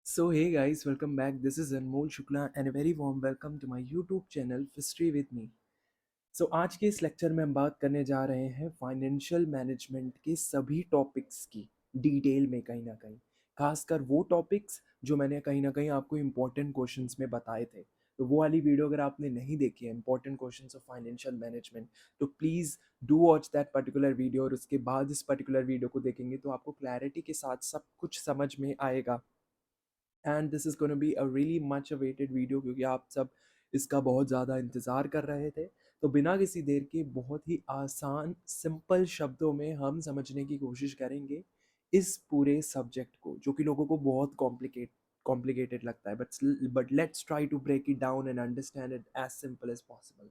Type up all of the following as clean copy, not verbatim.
So hey guys, welcome back. This is Anmol Shukla and a very warm welcome to my YouTube channel History with me. So आज के इस lecture में हम बात करने जा रहे हैं फाइनेंशियल मैनेजमेंट के सभी टॉपिक्स की डिटेल में कहीं ना कहीं, खासकर वो टॉपिक्स जो मैंने कहीं ना कहीं आपको इम्पोर्टेंट क्वेश्चंस में बताए थे। तो वो वाली वीडियो अगर आपने नहीं देखी है important questions of financial management, तो please do watch that particular video और उसके बाद इस पर्टिकुलर वीडियो को देखेंगे तो आपको क्लैरिटी के साथ सब कुछ समझ में आएगा। And this is gonna be a really much awaited video, क्योंकि आप सब इसका बहुत ज़्यादा इंतज़ार कर रहे थे। तो बिना किसी देर के बहुत ही आसान सिंपल शब्दों में हम समझने की कोशिश करेंगे इस पूरे सब्जेक्ट को, जो कि लोगों को बहुत कॉम्प्लिकेटेड लगता है, but let's try to break it down and understand it as simple as possible.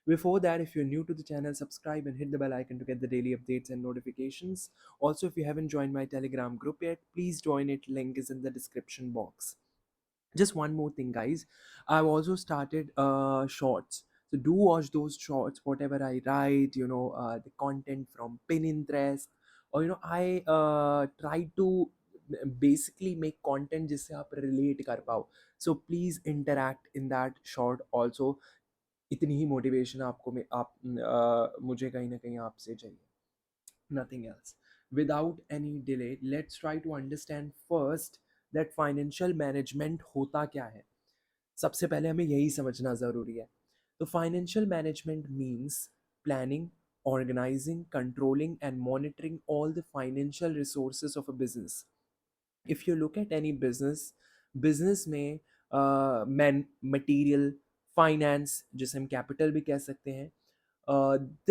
Before that, if you're new to the channel, subscribe and hit the bell icon to get the daily updates and notifications. Also, if you haven't joined my Telegram group yet, please join it. Link is in the description box. Just one more thing, guys. I've also started shorts. So do watch those shorts, whatever I write, the content from Pinterest. Or, I try to basically make content जिससे आप relate कर पाओ. So please interact in that short also. इतनी ही motivation आपको मुझे कहीं ना कहीं आपसे चाहिए, nothing else. Without any delay let's try to understand first that financial management होता क्या है. सबसे पहले हमें यही समझना ज़रूरी है. तो financial management means planning, organising, controlling and monitoring all the financial resources of a business. If you look at any business, business में मैन मटीरियल, फाइनेंस जिसे हम कैपिटल भी कह सकते हैं,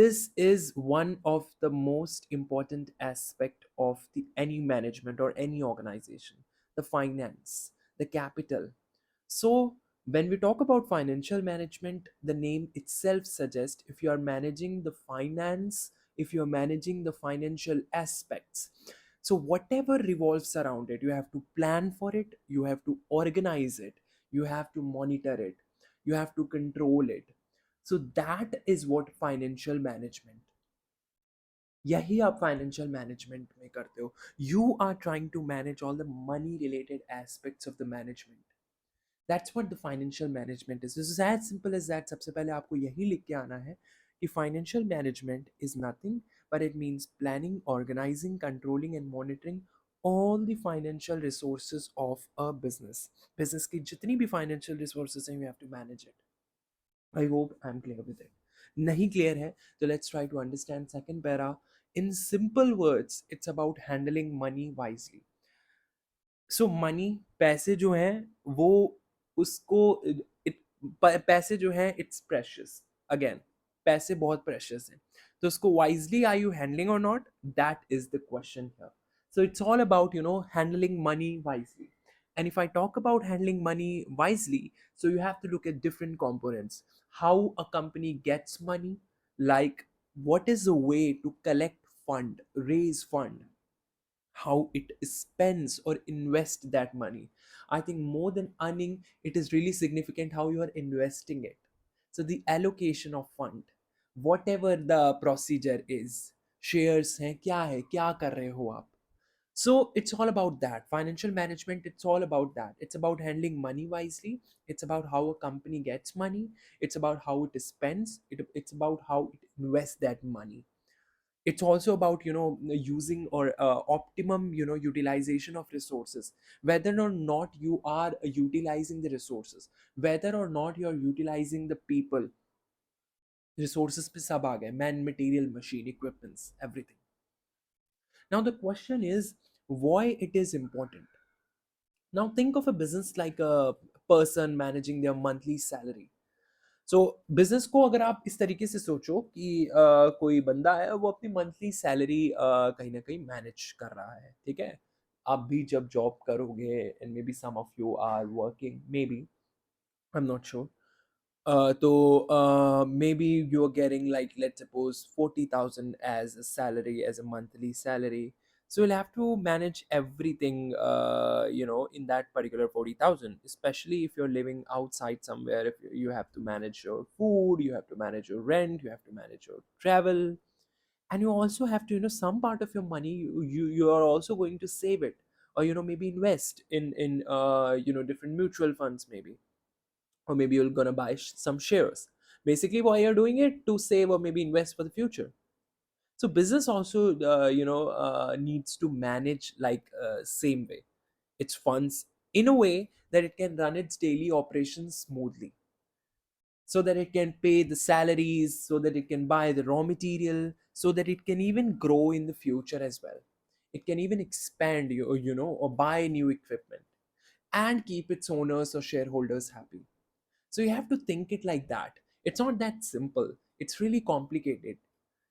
this is one of the most important aspect of the any management or any organization, the finance, the capital. So when we talk about financial management, the name itself suggests if you are managing the finance, if you are managing the financial aspects, so whatever revolves around it, you have to plan for it, you have to organize it, you have to monitor it, you have to control it. So that is what financial management. यही आप financial management में करते हो. You are trying to manage all the money related aspects of the management. That's what the financial management is. This is as simple as that. सबसे पहले आपको यही लिख के आना है कि financial management is nothing but it means planning, organising, controlling and monitoring all the financial resources of a business. Business की जितनी भी फाइनेंशियल रिसोर्सेज हैं, you have to manage it. I hope I am clear with it. नहीं clear है तो let's try to understand second para. In simple words it's about handling money wisely. So money, पैसे जो हैं वो, उसको it- पैसे जो हैं इट्स प्रेशियस. अगेन, पैसे बहुत प्रेशियस हैं, तो उसको वाइजली आर यू हैंडलिंग और not, that is the question here. So it's all about handling money wisely. And if I talk about handling money wisely, so you have to look at different components. How a company gets money, like what is the way to collect fund, raise fund, how it spends or invest that money. I think more than earning, it is really significant how you are investing it. So the allocation of fund, whatever the procedure is, shares हैं, क्या है, क्या कर रहे हो आप. So it's all about that. Financial management, it's all about that. It's about handling money wisely. It's about how a company gets money. It's about how it spends. It's about how it invests that money. It's also about using or optimum utilization of resources, whether or not you are utilizing the resources, whether or not you are utilizing the people. Resources पे सब आ गए, man, material, machine, equipments, everything. Now the question is why it is important. Now think of a business like a person managing their monthly salary. So business को अगर आप इस तरीके से सोचो कि कोई बंदा है, वो अपनी मंथली सैलरी कहीं ना कहीं मैनेज कर रहा है, ठीक है. आप भी जब जॉब करोगे and may be some of you are working, may be, I am not sure. तो may be you are getting like let's suppose 40,000 as a salary, as a monthly salary. So you'll have to manage everything, in that particular 40,000, especially if you're living outside somewhere. If you have to manage your food, you have to manage your rent, you have to manage your travel, and you also have to, some part of your money, you are also going to save it, or maybe invest in different mutual funds, maybe, or maybe you're gonna buy some shares. Basically, why you're doing it to save or maybe invest for the future. So business also needs to manage like same way its funds in a way that it can run its daily operations smoothly, so that it can pay the salaries, so that it can buy the raw material, so that it can even grow in the future as well. It can even expand or buy new equipment and keep its owners or shareholders happy. So you have to think it like that. It's not that simple, it's really complicated.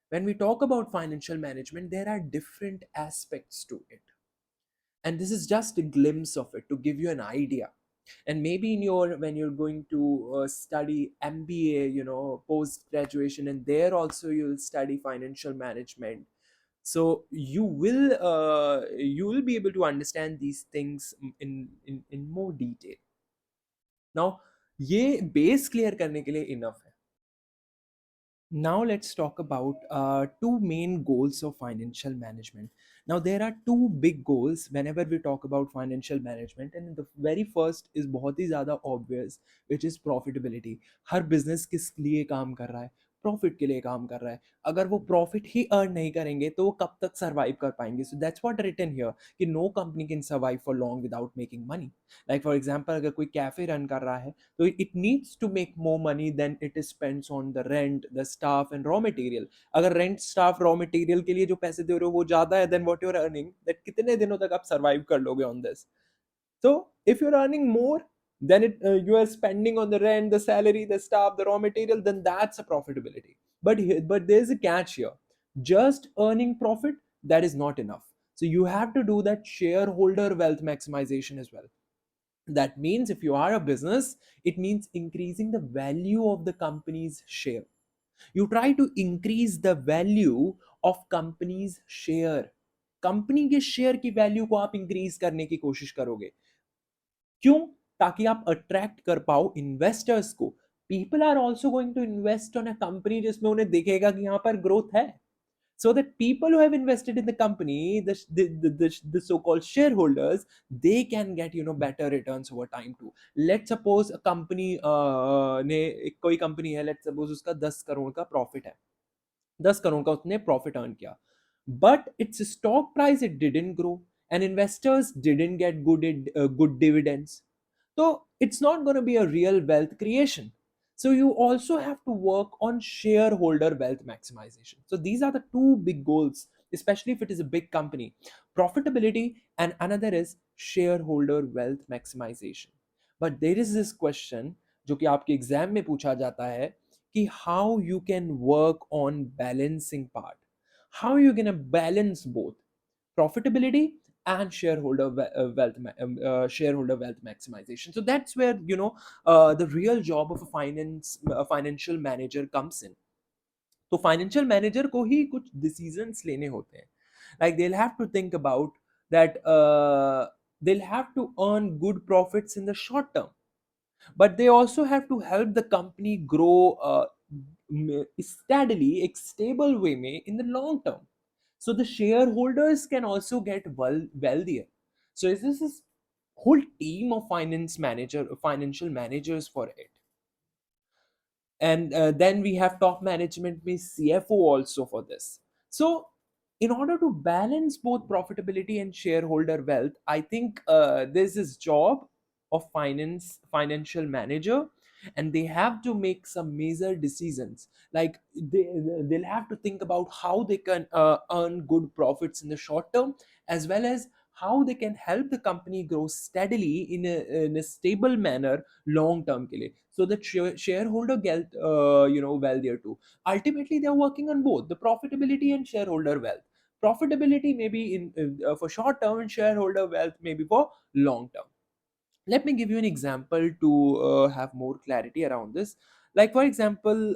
When we talk about financial management, there are different aspects to it, and this is just a glimpse of it to give you an idea. And maybe in your when you're going to study MBA, post graduation, and there also you'll study financial management. So you will be able to understand these things in more detail. Now, ये base clear करने के लिए enough है. Now let's talk about two main goals of financial management. Now there are two big goals whenever we talk about financial management, and the very first is बहुत ही ज़्यादा obvious, which is profitability. Her business किस लिए काम कर रहा है? Profit के लिए काम कर रहा है. अगर वो प्रॉफिट ही अर्न नहीं करेंगे तो वो कब तक सर्वाइव कर पाएंगे? So that's what written here कि no company can survive for long without making money. Like for example, अगर कोई कैफे रन कर रहा है तो it needs to make more money than it spends on the rent, the staff and raw material. अगर rent, staff, raw material के लिए जो पैसे दे रहे हो वो ज़्यादा है than what you're earning, that कितने दिनों तक आप survive कर लोगे on this? So if you're earning more than you are spending on the rent, the salary, the staff, the raw material, then that's a profitability. But there's a catch here. Just earning profit, that is not enough. So you have to do that shareholder wealth maximization as well. That means if you are a business, it means increasing the value of the company's share. You try to increase the value of company's share. Company के share की value को आप increase करने की कोशिश करोगे. क्यों? ताकि आप अट्रैक्ट कर पाओ इन्वेस्टर्स को. People are also going to invest on a company जिसमें उन्हें दिखेगा कि यहां पर ग्रोथ है. So that people who have invested in the company, the so-called shareholders, they can get better returns over time too. Let's suppose a company ने कोई company है, let's suppose उसका 10 करोड़ का प्रॉफिट है. 10 करोड़ का उसने प्रॉफिट अर्न किया, but its stock price, it didn't grow, and investors didn't get good dividends. So it's not going to be a real wealth creation. So you also have to work on shareholder wealth maximization. So these are the two big goals, especially if it is a big company: profitability, and another is shareholder wealth maximization. But there is this question जो कि आपके exam में पूछा जाता है कि how you can work on balancing part. How you gonna balance both profitability and shareholder wealth maximization? So that's where the real job of a financial manager comes in. तो financial manager को ही कुछ decisions लेने होते हैं. Like they'll have to think about that they'll have to earn good profits in the short term, but they also have to help the company grow steadily, a stable way may in the long term. So the shareholders can also get wealthier. So is this whole team of financial managers for it. And then we have top management means CFO also for this. So in order to balance both profitability and shareholder wealth, I think there's this job of financial manager, and they have to make some major decisions. Like they'll have to think about how they can earn good profits in the short term, as well as how they can help the company grow steadily in a stable manner long term ke liye, so that shareholder get wealthier too. Ultimately they are working on both the profitability and shareholder wealth. Profitability maybe for short term, and shareholder wealth maybe for long term. Let me give you an example to have more clarity around this. Like for example,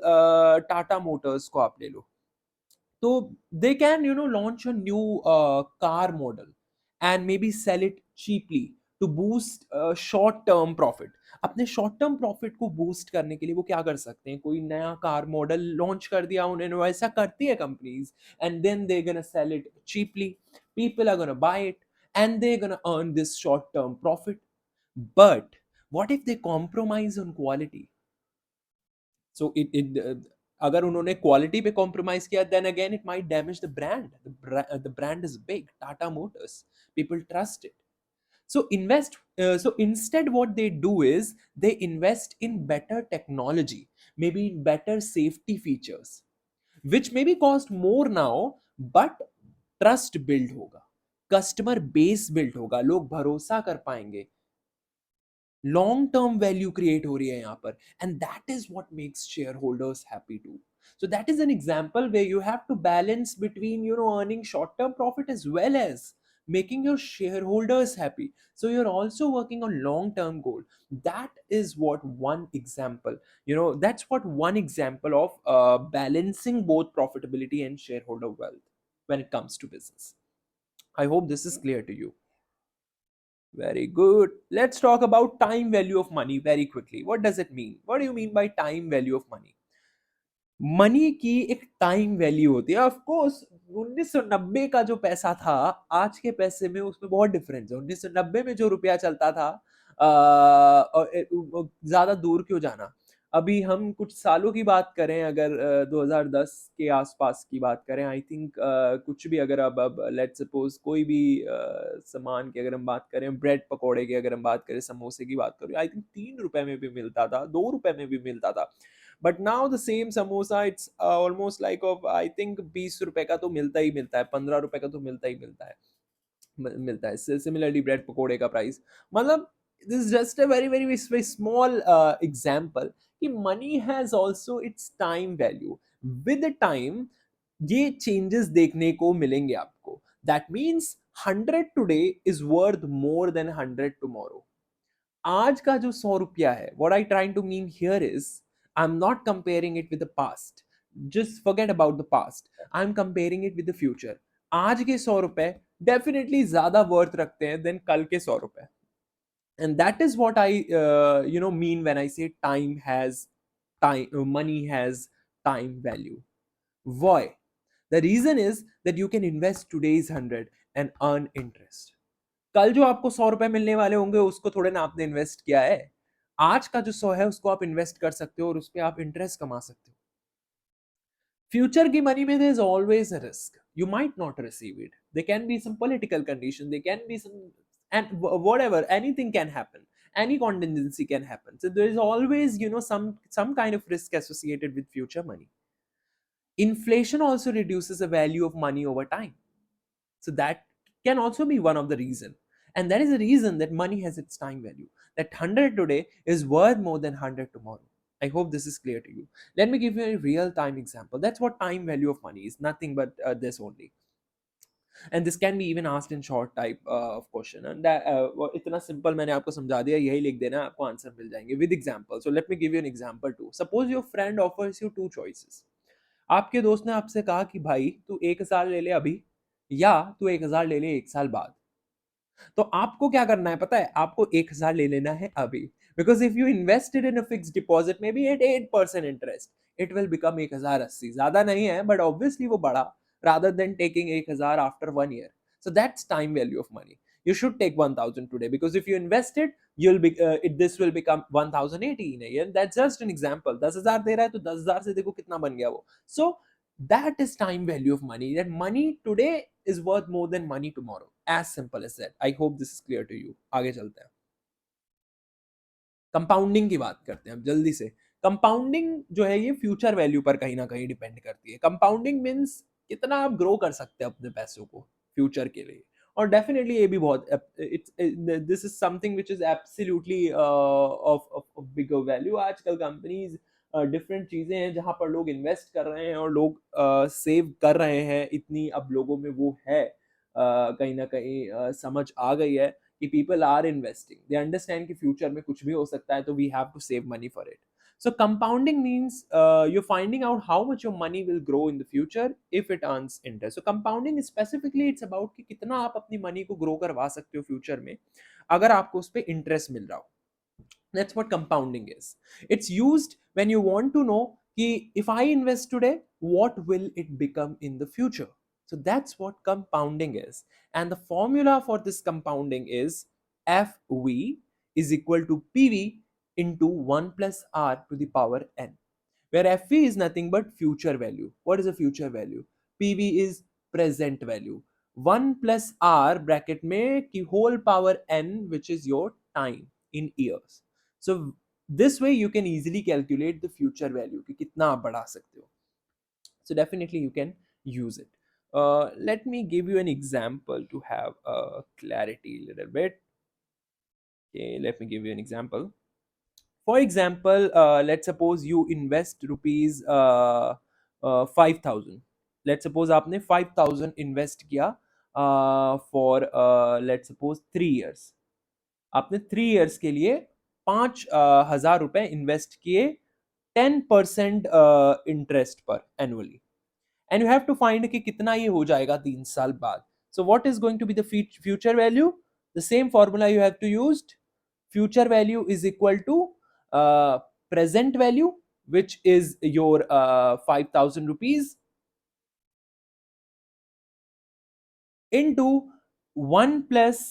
Tata Motors को आप ले लो. So they can launch a new car model and maybe sell it cheaply to boost short term profit. अपने short term profit को boost करने के लिए वो क्या कर सकते हैं? कोई नया कार मॉडल लॉन्च कर दिया उन्होंने, वैसा करती है companies, and then they gonna sell it cheaply, people are gonna buy it, and they're gonna earn this short-term profit. But what if they compromise on quality? So अगर उन्होंने quality पे compromise किया, then again it might damage the brand. The brand is big, Tata Motors. People trust it. So instead what they do is they invest in better technology, maybe better safety features, which maybe cost more now, but trust build होगा, customer base build होगा, लोग भरोसा कर पाएंगे, long term value create हो रही है यहाँ पर, and that is what makes shareholders happy too. So that is an example where you have to balance between, earning short term profit as well as making your shareholders happy. So you're also working on long term goal. That is what one example, that's what one example of balancing both profitability and shareholder wealth when it comes to business. I hope this is clear to you. Very good. Let's talk about time value of money very quickly. What does it mean? What do you mean by time value of money? Money की एक time value होती है. Of course 1990 का जो पैसा था आज के पैसे में उसमें बहुत डिफरेंस है. 1990 में जो रुपया चलता था, ज्यादा दूर क्यों जाना. अभी हम कुछ सालों की बात करें, अगर 2010 के आसपास की बात करें, आई थिंक कुछ भी, अगर अब लेट्स सपोज कोई भी सामान की अगर हम बात करें, ब्रेड पकौड़े की अगर हम बात करें, समोसे की बात करें, आई थिंक 3 रुपए में भी मिलता था, 2 रुपए में भी मिलता था. But now the same samosa it's almost like of, I think 20 रुपए का तो मिलता ही मिलता है, 15 रुपए का तो मिलता ही मिलता है. सिमिलरली ब्रेड पकोड़े का प्राइस, मतलब this is just a very very small example कि money has also its time value. With time ये चेंजेस देखने को मिलेंगे आपको. That means 100 today is worth more than 100 tomorrow. आज का जो 100 रुपया है, what I trying to mean here is I'm not comparing it with the past. Just forget about the past. I'm comparing it with the future. आज के 100 रुपए definitely ज्यादा worth रखते हैं देन कल के 100 रुपए. And that is what I mean when I say money has time value. Why? The reason is that you can invest today's 100 and earn interest. कल जो आपको 100 रुपए मिलने वाले होंगे उसको थोड़े ना आपने इन्वेस्ट किया है. आज का जो 100 है उसको आप इन्वेस्ट कर सकते हो और उस पर आप इंटरेस्ट कमा सकते हो. फ्यूचर की मनी में there is always a risk. You might not receive it. There can be some political condition, there can be some, and whatever, anything can happen, any contingency can happen. So there is always, some kind of risk associated with future money. Inflation also reduces the value of money over time. So that can also be one of the reason. And that is the reason that money has its time value. That 100 today is worth more than 100 tomorrow. I hope this is clear to you. Let me give you a real time example. That's what time value of money is. Nothing but this only. And this can be even asked in short type of question. And that इतना simple मैंने आपको समझा दिया, यही लिख देना, आपको answer मिल जाएंगे with example. So let me give you an example too. Suppose your friend offers you two choices. आपके दोस्त ने आपसे कहा कि भाई तू 1,000 ले ले अभी, या तू 1,000 ले ले 1 साल बाद. तो आपको क्या करना है पता है? आपको 1,000 ले लेना है अभी. Because if you invested in a fixed deposit maybe at 8% interest, it will become 1,080. ज्यादा नहीं है बट ऑब्वियसली वो बड़ा, rather than taking 1,000 after 1 year. So that's time value of money. You should take 1,000 today, because if you invest it, this will become 1,080 in a year. That's just an example. 10,000 दे रहा है तो 10,000 से देखो कितना बन गया वो. So that is time value of money. That money today is worth more than money tomorrow. As simple as that. I hope this is clear to you. आगे चलते हैं. कंपाउंडिंग की बात करते हैं अब जल्दी से. कंपाउंडिंग जो है ये फ्यूचर वैल्यू पर कहीं ना कहीं डिपेंड करती है. कंपाउंडिंग मीन्स कितना आप ग्रो कर सकते हैं अपने पैसों को फ्यूचर के लिए. और डेफिनेटली ये भी बहुत, this is something which is absolutely of bigger value. आजकल कंपनीज डिफरेंट चीजें हैं जहां पर लोग इन्वेस्ट कर रहे हैं और लोग सेव कर रहे हैं. इतनी अब लोगों में वो है, कहीं ना कहीं समझ आ गई है कि people are investing. They understand कि future में कुछ भी हो सकता है, तो we have to save money for it. So compounding means you're finding out how much your money will grow in the future if it earns interest. So compounding specifically it's about कि कितना आप अपनी money को grow करवा सकते हो future में अगर आपको उस पे interest मिल रहा हो. That's what compounding is. It's used when you want to know कि if I invest today, what will it become in the future? So that's what compounding is. And the formula for this compounding is FV is equal to PV into 1 plus R to the power N, where FV is nothing but future value. What is a future value? PV is present value. 1 plus R bracket में की whole power N, which is your time in years. So this way you can easily calculate the future value कि कितना आप बढ़ा सकते हो. So definitely you can use it. Let me give you an example to have clarity a little bit. Okay, let me give you an example. For example, let's suppose you invest rupees 5,000. Let's suppose आपने 5,000 invest किया for let's suppose 3 years. आपने 3 years के लिए 5,000 रुपए invest किए 10% interest पर annually, and you have to find कि कितना ये हो जाएगा 3 साल बाद. So what is going to be the future value? The same formula you have to use. Future value is equal to present value, which is your 5,000 rupees, into 1 plus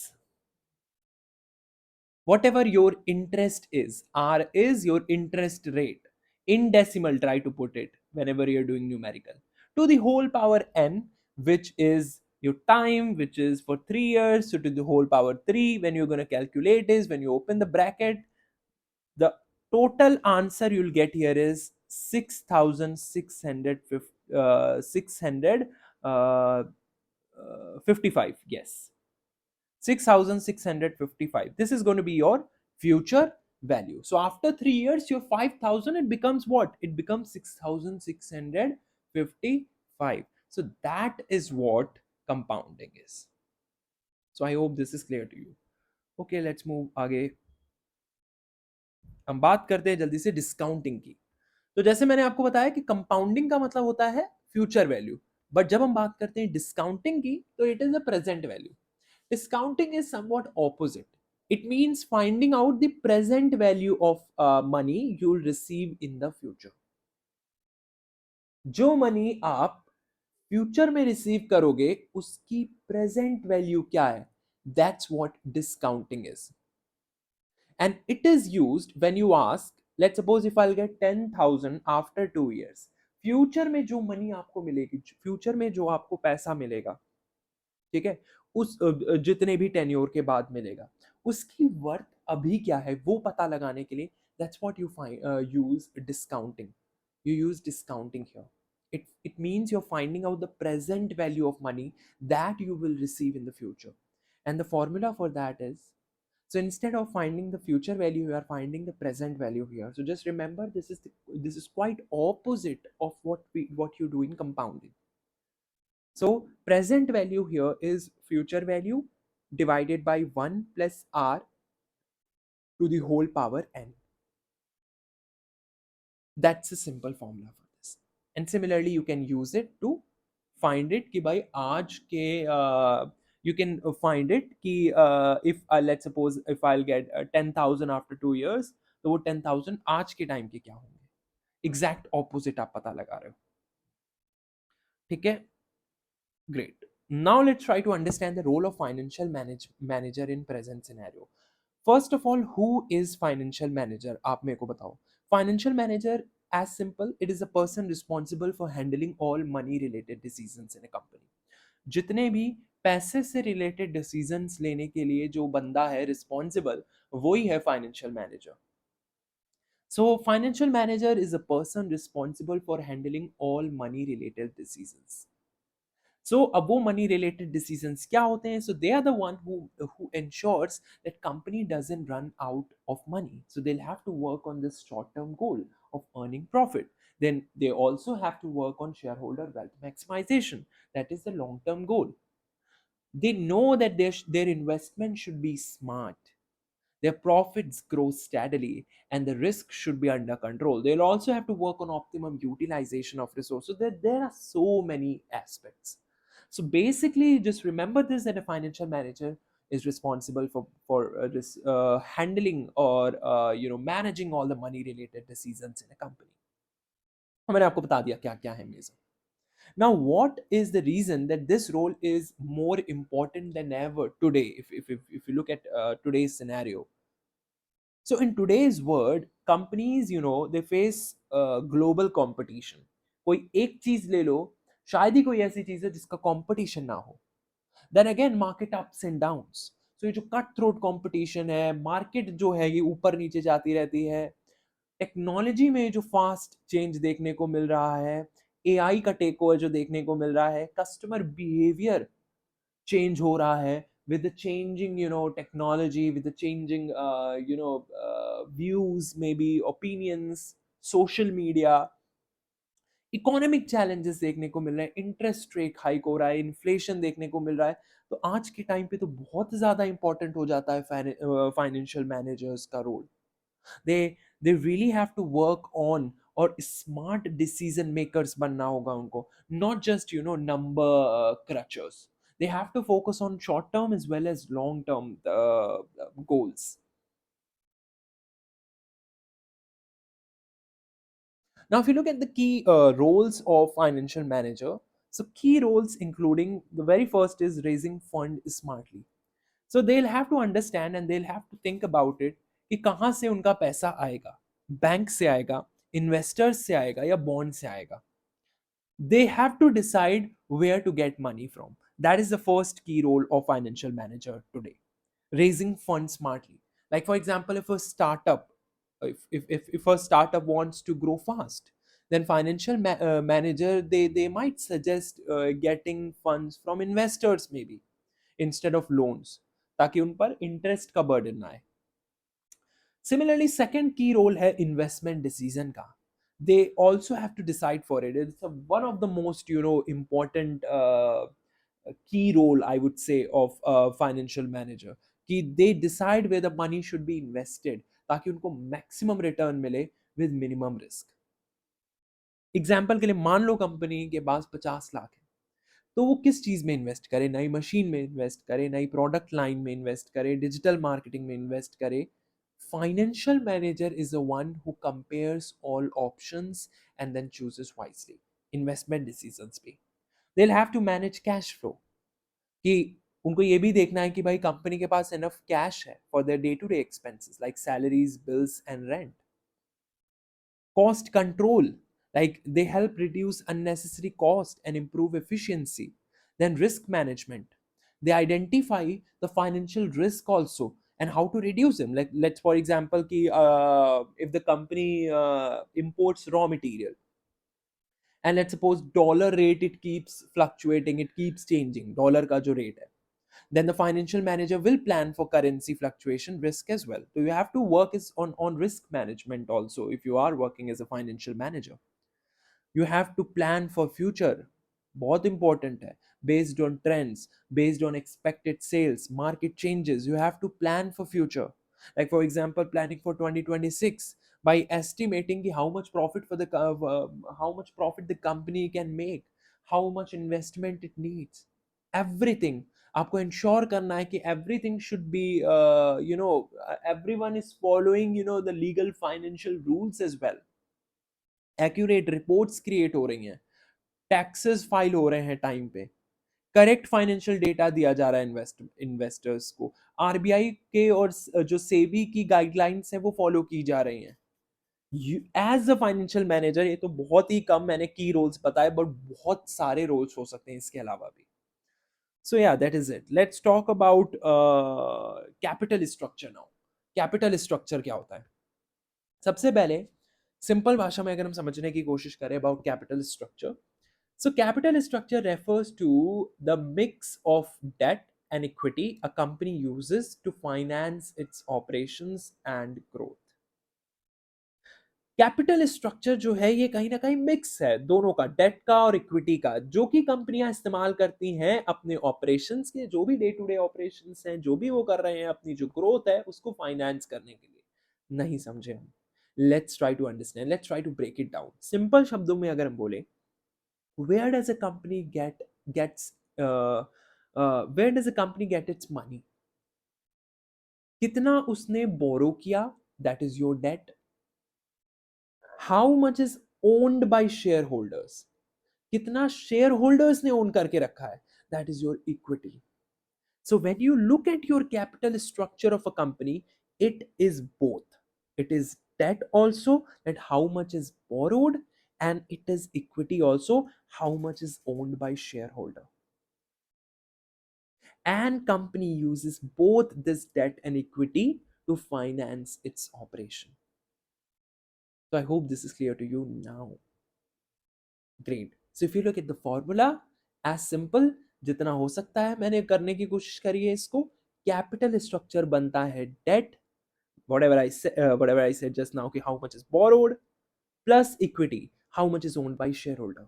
whatever your interest is. R is your interest rate. In decimal, try to put it whenever you're doing numerical. To the whole power n, which is your time, which is for 3 years. So to the whole power 3, when you're going to calculate is when you open the bracket, the total answer you'll get here is 6,655. Yes, 6,655. This is going to be your future value. So after 3 years, your 5,000, it becomes what? It becomes 6,655. So that is what compounding is. So I hope this is clear to you. Okay, let's move आगे. हम बात करते हैं जल्दी से discounting की. तो जैसे मैंने आपको बताया कि कंपाउंडिंग का मतलब होता है फ्यूचर वैल्यू, बट जब हम बात करते हैं डिस्काउंटिंग की तो it is a present value. Discounting is somewhat opposite. It means finding out the present value of money you'll receive in the future. जो मनी आप फ्यूचर में रिसीव करोगे उसकी प्रेजेंट वैल्यू क्या है, that's what discounting is. And it is used when you ask, let's suppose if I'll get 10,000 after 2 years. Future में जो money आपको मिलेगी, फ्यूचर में जो आपको पैसा मिलेगा, ठीक है, उस जितने भी टेन्योर के बाद मिलेगा, उसकी वर्थ अभी क्या है वो पता लगाने के लिए that's what you use discounting. You use discounting here. It means you're finding out the present value of money that you will receive in the future. And the formula for that is, so instead of finding the future value, you are finding the present value here. So just remember, this is quite opposite of what you do in compounding. So present value here is future value divided by 1 plus R to the whole power n. That's a simple formula for this. And similarly, you can use it to find it कि भाई आज के you can find it कि if let's suppose if I'll get 10,000 after 2 years, तो वो 10,000 आज के time के क्या होंगे. एग्जैक्ट ऑपोजिट आप पता लगा रहे हो. ठीक है, great. Now let's try to understand the role of financial manager in present scenario. First of all, who is financial manager? आप मेरे को बताओ. Financial manager, as simple, it is a person responsible for handling all money related decisions in a company. जितने भी पैसे से related decisions लेने के लिए जो बंदा है रिस्पॉन्सिबल, वही है financial manager. So financial manager is a person responsible for handling all money related decisions. So अब वो मनी रिलेटेड डिसीजंस क्या होते हैं? So they are the one who ensures that company doesn't run out of money. So they'll have to work on this short term goal of earning profit. Then they also have to work on shareholder wealth maximization. That is the long term goal. They know that their investment should be smart, their profits grow steadily, and the risk should be under control. They'll also have to work on optimum utilization of resources. There are so many aspects. So basically, just remember this, that a financial manager is responsible for this handling or managing all the money related decisions in a company. मैंने आपको बता दिया क्या क्या है major. Now, what is the reason that this role is more important than ever today? If you look at today's scenario, so in today's world, companies, they face global competition. कोई एक चीज ले लो, शायद ही कोई ऐसी चीज है जिसका कंपटीशन ना हो. Then again market ups and downs. So ये जो कट थ्रोट कंपटीशन है, मार्केट जो है ये ऊपर नीचे जाती रहती है. टेक्नोलॉजी में जो फास्ट चेंज देखने को मिल रहा है, एआई का टेक ओवर जो देखने को मिल रहा है, कस्टमर बिहेवियर चेंज हो रहा है with the changing technology, with the changing views, maybe opinions, social media, economic challenges देखने को मिल रहे हैं, इंटरेस्ट रेट हाइक हो रहा है, इन्फ्लेशन देखने को मिल रहा है. तो आज के टाइम पे तो बहुत ज्यादा इंपॉर्टेंट हो जाता है फाइनेंशियल मैनेजर्स का role. they they really have to work on, और स्मार्ट डिसीजन मेकर्स बनना होगा उनको, not just number crunchers. they have to focus on short term as well as long term goals. Now, if you look at the key roles of financial manager, so key roles including the very first is raising fund smartly. So they'll have to understand and they'll have to think about it कि कहाँ से उनका पैसा आएगा, bank से आएगा, investors से आएगा या बॉन्ड से आएगा. They have to decide where to get money from. That is the first key role of financial manager today, raising funds smartly. Like for example, if a startup, if a startup wants to grow fast, then financial manager, they might suggest getting funds from investors maybe instead of loans, ताकि उन पर interest का burden ना आए. Similarly, second key role है investment decision का. They also have to decide for it. It's one of the most important key role, I would say, of a financial manager. कि they decide where the money should be invested ताकि उनको maximum return मिले with minimum risk. Example के लिए मान लो company के पास 50 लाख है, तो वो किस चीज में इन्वेस्ट करे? नई मशीन में इन्वेस्ट करे, नई प्रोडक्ट लाइन में इन्वेस्ट करे, डिजिटल मार्केटिंग में इन्वेस्ट करे? Financial manager is the one who compares all options and then chooses wisely. Investment decisions पे they'll have to manage cash flow, कि उनको ये भी देखना है कि भाई कंपनी के पास enough cash है for their day to day expenses like salaries, bills and rent. Cost control, like they help reduce unnecessary cost and improve efficiency. Then risk management, they identify the financial risk also and how to reduce them. Like let's for example if the company imports raw material, and let's suppose dollar rate, it keeps fluctuating, it keeps changing, dollar ka jo rate hai, then the financial manager will plan for currency fluctuation risk as well. So you have to work on risk management also if you are working as a financial manager. You have to plan for future, बहुत important है. Based on trends, based on expected sales, market changes, you have to plan for future. Like for example, planning for 2026 by estimating how much profit for the how much profit the company can make, how much investment it needs, everything. आपको ensure करना है कि everything should be everyone is following the legal financial rules as well. Accurate reports create हो रही हैं, taxes file हो रहे हैं टाइम पे, करेक्ट फाइनेंशियल डेटा दिया जा रहा है इन्वेस्टर्स को, आरबीआई के और जो सेबी की गाइडलाइंस है वो फॉलो की जा रही हैं. एज अ फाइनेंशियल मैनेजर, ये तो बहुत ही कम मैंने की रोल्स बताए, बट बहुत सारे रोल्स हो सकते हैं इसके अलावा भी. सो या that is it. Let's talk about capital structure now. Capital structure क्या होता है? सबसे पहले सिंपल भाषा में अगर हम समझने की कोशिश करें about capital structure, so capital structure refers to the mix of debt and equity a company uses to finance its operations and growth. Capital structure जो है ये कहीं ना कहीं मिक्स है दोनों का, डेट का और इक्विटी का, जो कि कंपनियां इस्तेमाल करती हैं अपने ऑपरेशंस के, जो भी डे टू डे ऑपरेशंस हैं, जो भी वो कर रहे हैं, अपनी जो ग्रोथ है उसको फाइनेंस करने के लिए. नहीं समझे हम? Let's try to understand, let's try to break it down. Simple शब्दों में अगर हम बोले, where does a company gets where does a company get its money? कितना उसने बोरो किया, that is your debt. How much is owned by shareholders, कितना share holders ने ओन करके रखा है, that is your equity. So when you look at your capital structure of a company, it is both. It is debt also, that how much is borrowed, and it is equity also, how much is owned by shareholder. And company uses both this debt and equity to finance its operation. So I hope this is clear to you now. Great. So if you look at the formula, as simple जितना हो सकता है मैंने करने की कोशिश करी है इसको. कैपिटल स्ट्रक्चर बनता है date, whatever I said just now, कि how much is borrowed plus equity, how much is owned by shareholder.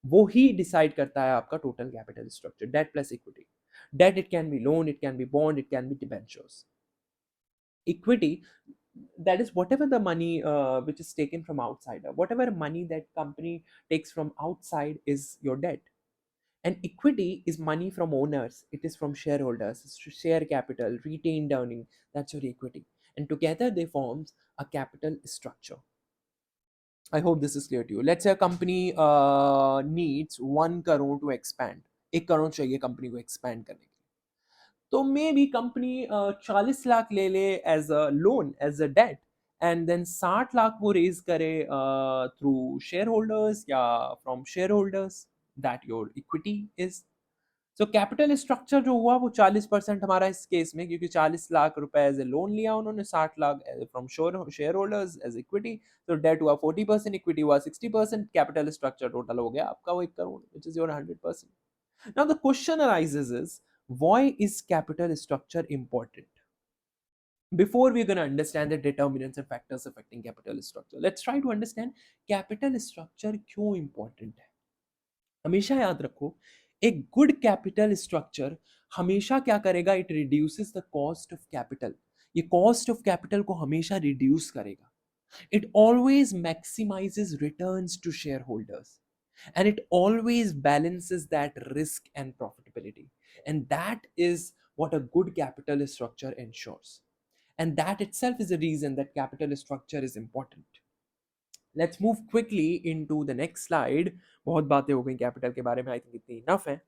वो ही डिसाइड करता है आपका total capital structure, debt plus equity. Debt it can be loan, it can be bond, it can be debentures. Equity, that is whatever the money which is taken from outside, whatever money that company takes from outside is your debt. And equity is money from owners, it is from shareholders, it's share capital, retained earning, that's your equity. And together they forms a capital structure. I hope this is clear to you. Let's say a company needs 1 crore to expand. 1 crore चाहिए company को expand करने के लिए. तो may B company 40 lakh ले ले as a loan, as a debt, and then 60 lakh वो raise करे थ्रू शेयर होल्डर्स या from share holders, that your equity is. So capital structure जो हुआ वो 40% हमारा इस केस में, क्योंकि 40 लाख रुपए एज ए लोन लिया उन्होंने, 60 lakh from share holders as equity. तो डेट हुआ 40%, इक्विटी हुआ 60%, कैपिटल स्ट्रक्चर टोटल हो गया आपका वो 1 crore, which is your 100%. Now the question arises is, why is capital structure important? Before we're going to understand the determinants and factors affecting capital structure, let's try to understand capital structure क्यों important है. हमेशा याद रखो, एक good capital structure हमेशा क्या करेगा, it reduces the cost of capital. ये कॉस्ट ऑफ कैपिटल को हमेशा रिड्यूस करेगा. It always maximises returns to shareholders, and it always balances that risk and profitability, and that is what a good capital structure ensures. And that itself is a reason that capital structure is important. Let's move quickly into the next slide. बहुत बातें हो गई capital के बारे में, I think इतनी enough है.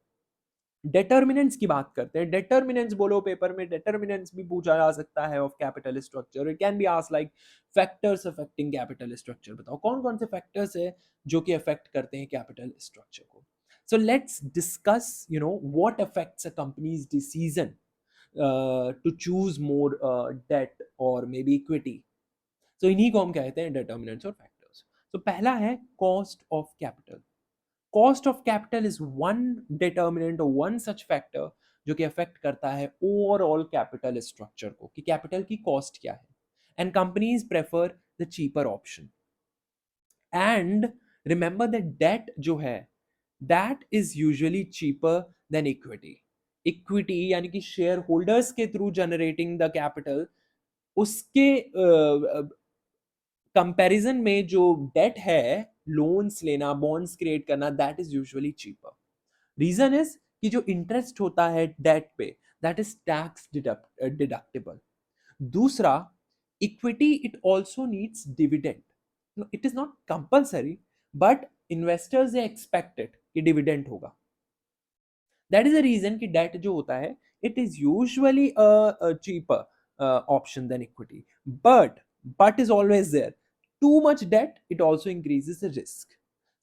डेटर्मिनेंट्स की बात करते हैं. डेटर्मिनेंट्स बोलो पेपर में, डेटर्मिनेंट्स भी पूछा जा सकता है of capital structure. It can be asked like factors affecting capital structure. बताओ कौन कौन से फैक्टर्स है जो कि अफेक्ट करते हैं कैपिटल स्ट्रक्चर को. So let's discuss what affects a company's decision to choose more debt और मे बी इक्विटी. सो इन्हीं को हम कहते हैं डिटर्मिनेंट्स और फैक्टर्स. तो पहला है cost of capital. Cost of capital is one determinant और वन सच फैक्टर जो कि अफेक्ट करता है ओवरऑल कैपिटल स्ट्रक्चर को, कि कैपिटल की कॉस्ट क्या है. And companies prefer the cheaper option. And remember that debt जो है, that is usually cheaper than equity. Equity यानी कि शेयर होल्डर्स के थ्रू जनरेटिंग द कैपिटल, उसके कंपैरिजन में जो डेट है, लोन्स लेना, बॉन्ड्स क्रिएट करना, that is usually cheaper. Reason is कि जो इंटरेस्ट होता है डेट पे, दैट इज टैक्स डिडक्टेबल. दूसरा, equity it also needs dividend. It is not compulsory, but investors expected कि डिविडेंड होगा. दैट इज द रीजन कि डेट जो होता है, it is usually cheaper option than equity. But is always there. Too much debt, it also increases the risk.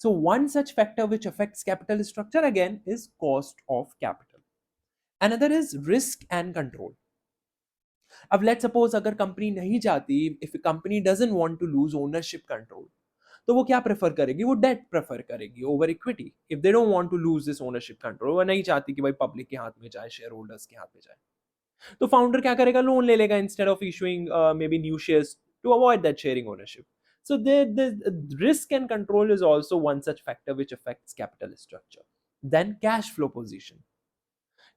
So one such factor which affects capital structure again is cost of capital. Another is risk and control. अब let's suppose अगर company नहीं चाहती, if a company doesn't want to lose ownership control, तो वो क्या prefer करेगी, वो debt prefer करेगी over equity. If they don't want to lose this ownership control, वो नहीं चाहती कि भाई पब्लिक के हाथ में जाए, शेयर होल्डर्स के हाथ में जाए, तो फाउंडर क्या करेगा, लोन ले लेगा instead of issuing may be new shares to avoid that sharing ownership. So the risk and control is also one such factor which affects capital structure. Then cash flow position.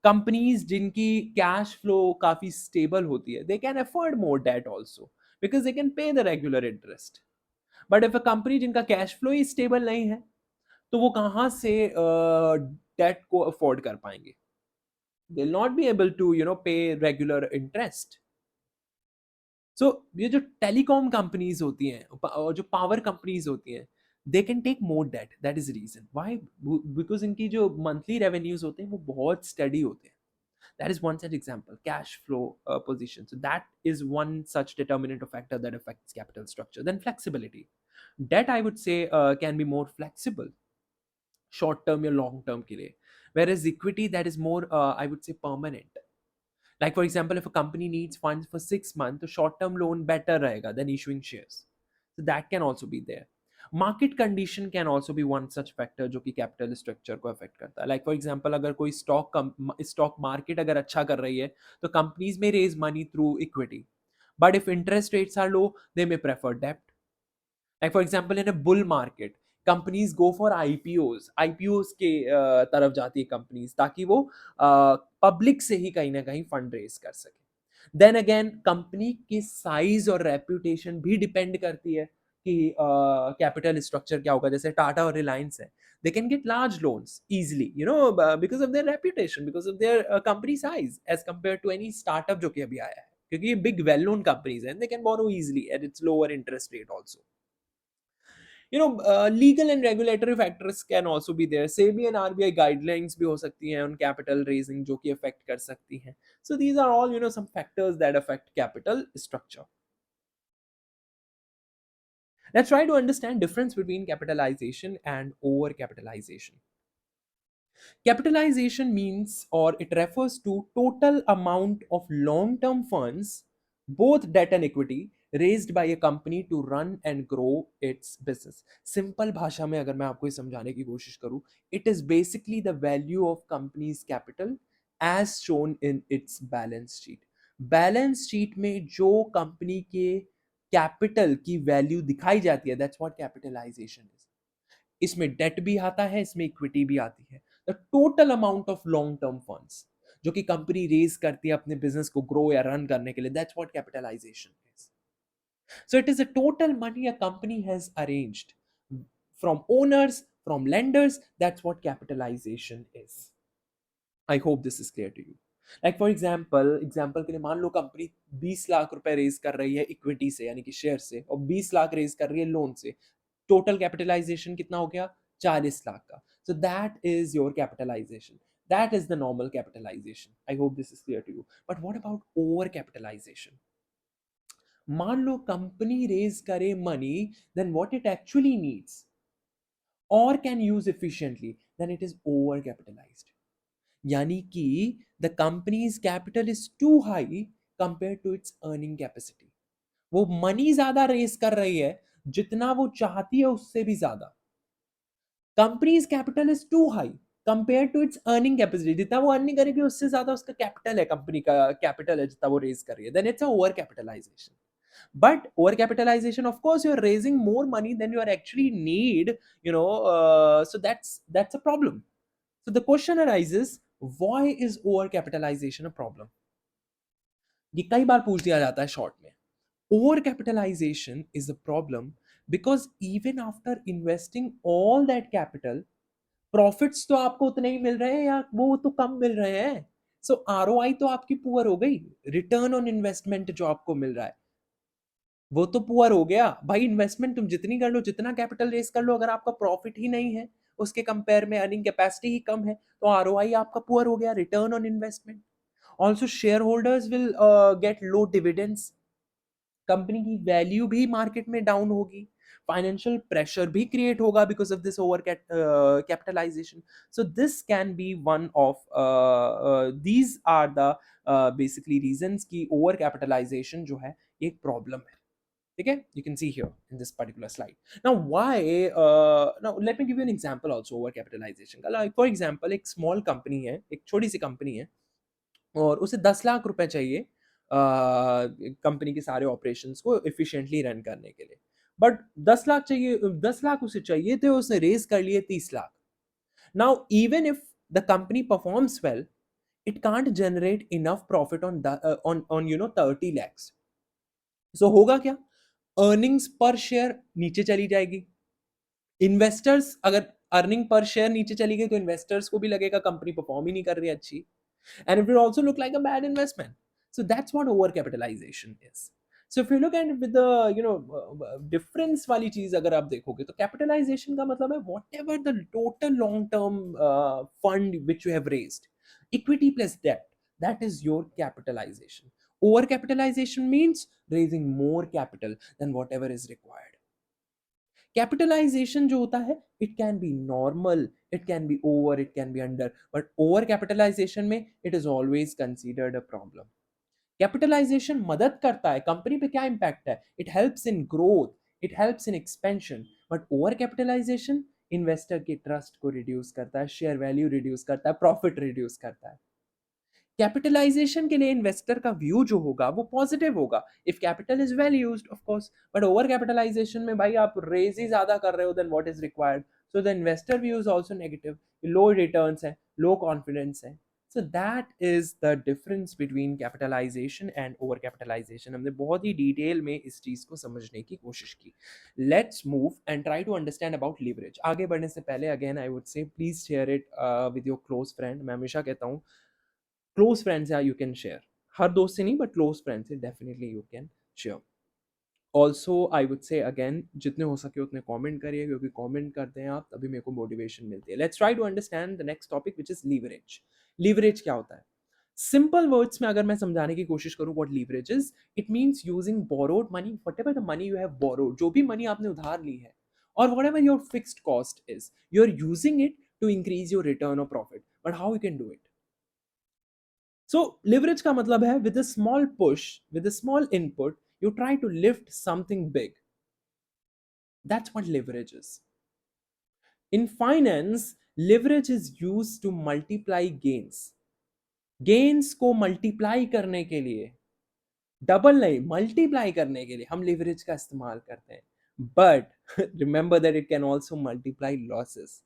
Companies जिनकी cash flow काफी stable होती है, they can afford more debt also because they can pay the regular interest. But if a company जिनका cash flow ही stable नहीं है, तो वो कहाँ से debt को afford कर पाएंगे. They'll not be able to pay regular interest. सो ये जो टेलीकॉम कंपनीज होती हैं और जो पावर कंपनीज होती हैं, they can take more debt, that is reason why, because इनकी जो मंथली रेवेन्यूज होते हैं वो बहुत स्टडी होते हैं. That is one such example, cash flow position. So that is one such determinant or factor that affects capital structure. Then flexibility. Debt, I would say, can be more flexible, short term or long term ke liye. Whereas equity, that is more, I would say, permanent. Like for example, if a company needs funds for 6 months, the short term loan better rahega than issuing shares. So that can also be there. Market condition can also be one such factor जो कि capital structure को affect करता है. Like for example, अगर कोई stock market अगर अच्छा कर रही है, तो companies may raise money through equity. But if interest rates are low, they may prefer debt. Like for example, in a bull market, companies go for IPOs, IPOs के तरफ जाती है कंपनीज, ताकि वो पब्लिक से ही कहीं ना कहीं फंड रेज कर सके. देन अगेन, कंपनी की साइज और रेप्यूटेशन भी डिपेंड करती है कि कैपिटल स्ट्रक्चर क्या होगा. जैसे टाटा और रिलायंस है, they can get large loans easily, because of their reputation, because of their company size, as compared to any startup जो कि अभी आया है, क्योंकि ये big well known companies हैं, they can borrow easily at its lower interest rate also. Legal and regulatory factors can also be there. SEBI and RBI guidelines भी हो सकती हैं on capital raising जो कि affect कर सकती हैं. So these are all some factors that affect capital structure. Let's try to understand difference between capitalization and over capitalization. Capitalization means, or it refers to, total amount of long-term funds, both debt and equity, raised by a company to run and grow its business. Simple भाषा में अगर मैं आपको ये समझाने की कोशिश करूं, it is basically the value of company's capital as shown in its balance sheet. Balance sheet में जो कंपनी के कैपिटल की वैल्यू दिखाई जाती है, that's what capitalization is. इसमें डेट भी आता है, इसमें इक्विटी भी आती है. The total amount of long term funds जो कि कंपनी रेज करती है अपने बिजनेस को ग्रो या रन करने के लिए, that's what capitalization is. So it is a total money a company has arranged from owners, from lenders, that's what capitalization is. I hope this is clear to you. Like for example के लिए मान लो company 20 lakh रुपए raise कर रही है equity से, यानी कि शेयर से, और 20 लाख रेज कर रही है लोन से. टोटल कैपिटलाइजेशन कितना हो गया? 40 लाख का. So that is your capitalisation. That is the normal capitalisation. I hope this is clear to you. But what about over capitalisation? मान लो कंपनी रेज करे money then what it actually needs or can use efficiently, then it is over capitalised. यानी कि the company's capital is too high compare to its earning capacity. वो money ज्यादा raise कर रही है, जितना वो चाहती है उससे भी ज्यादा. Company's capital is too high compare to its earning capacity. जितना वो अर्निंग करेगी उससे ज्यादा उसका कैपिटल है, कंपनी का कैपिटल है जितना वो रेस कर रही है, then it's a over capitalization. But over capitalization, of course, you're raising more money than you are actually need, so that's a problem. So the question arises, why is over capitalization a problem? ये कई बार पूछ दिया जाता है short में. Over capitalization is a problem because even after investing all that capital, profits तो आपको उतने ही मिल रहे हैं या वो तो कम मिल रहे हैं. सो ROI तो आपकी पुअर हो गई. रिटर्न ऑन इन्वेस्टमेंट जो आपको मिल रहा है वो तो पुअर हो गया भाई. इन्वेस्टमेंट तुम जितनी कर लो, जितना कैपिटल रेस कर लो, अगर आपका प्रॉफिट ही नहीं है, उसके कंपेयर में अर्निंग कैपेसिटी ही कम है, तो आरओआई आपका पुअर हो गया, return on investment. Also share holders will get low dividends. Company की वैल्यू भी मार्केट में डाउन होगी. फाइनेंशियल प्रेशर भी क्रिएट होगा because of this over capitalization. So this can be one of these are the basically reasons की over capitalization जो है एक प्रॉब्लम है. ठीक है, you can see here in this particular slide. Now why, now let me give you an example also over capitalization. Like for example, एक small company है, एक छोटी सी कंपनी है, और उसे 10 लाख रुपए चाहिए कंपनी के सारे ऑपरेशंस को एफिशिएंटली रन करने के लिए. बट 10 लाख चाहिए, 10 लाख उसे चाहिए थे, उसने रेज कर लिए 30 lakh. Now even if the company performs well, it can't generate enough profit on the on 30 lakhs. सो होगा क्या? अर्निंग्स पर शेयर नीचे चली जाएगी. इन्वेस्टर्स, अगर अर्निंग पर शेयर नीचे चली गई तो इन्वेस्टर्स को भी लगेगा कंपनी परफॉर्म ही नहीं कर रही अच्छी, and it will also look like a bad investment. So that's what over capitalization is. So if you look at with the difference वाली चीज अगर आप देखोगे तो कैपिटलाइजेशन का मतलब है whatever the total long term fund which you have raised, equity plus debt, that is your capitalization. Over capitalization means raising more capital than whatever is required. Capitalization जो होता है, it can be normal, it can be over, it can be under, but over capitalization में it is always considered a problem. Capitalization मदद करता है, company पे क्या impact है, it helps in growth, it helps in expansion, but over capitalization investor के trust को reduce करता है, शेयर वैल्यू रिड्यूस करता है, प्रॉफिट रिड्यूस करता है. कैपिटलाइजेशन के लिए इन्वेस्टर का व्यू जो होगा वो पॉजिटिव होगा if capital is well used of course, but over capitalization में भाई आप रेज ही ज्यादा कर रहे हो than what is required, so the investor view is also negative, low returns है, लो कॉन्फिडेंस है. So that is the difference between capitalization and over capitalization. हमने बहुत ही डिटेल में इस चीज को समझने की कोशिश की. Let's move and try to understand about leverage. आगे बढ़ने से पहले again I would say please share it with your close friend. मैं हमेशा कहता हूँ क्लोज फ्रेंड्स या यू कैन शेयर, हर दोस्त से नहीं बट क्लोज फ्रेंड से definitely you can share. Also I would say again जितने हो सके उतने कमेंट करिए, क्योंकि कमेंट करते हैं आप तभी मेरे को मोटिवेशन मिलती है. Let's try to understand the next topic which is leverage. Leverage क्या होता है? सिंपल वर्ड्स में अगर मैं समझाने की कोशिश करूं what leverage is, it means using borrowed money, whatever the money you have borrowed, जो भी मनी आपने उधार ली है, और whatever your fixed cost is, you are using it to increase your return और profit. But how you can do it? So leverage का मतलब है with a small push, with a small input, you try to lift something big. That's what leverage is. In finance, leverage is used to multiply gains. Gains को multiply करने के लिए, double नहीं multiply करने के लिए हम leverage का इस्तेमाल करते हैं. But remember that it can also multiply losses.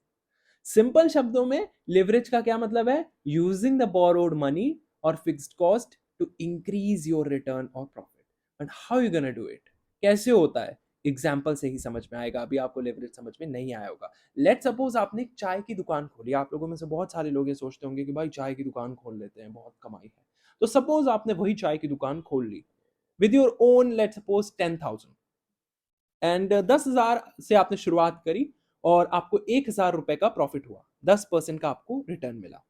Simple शब्दों में लेवरेज का क्या मतलब है? यूजिंग द बोरोड मनी और fixed cost to increase your return और profit. But how you gonna do it? कैसे होता है? एग्जाम्पल से ही समझ में आएगा, अभी आपको लेवरेज समझ में नहीं आया होगा. लेट सपोज आपने एक चाय की दुकान खोली. आप लोगों में से बहुत सारे लोग ये सोचते होंगे कि भाई चाय की दुकान खोल लेते हैं, बहुत कमाई है. तो सपोज आपने वही चाय की दुकान खोल ली with your own let suppose 10,000 and 10,000 से आपने शुरुआत करी और आपको 1,000 रुपए का प्रॉफिट हुआ, 10% का आपको रिटर्न मिला.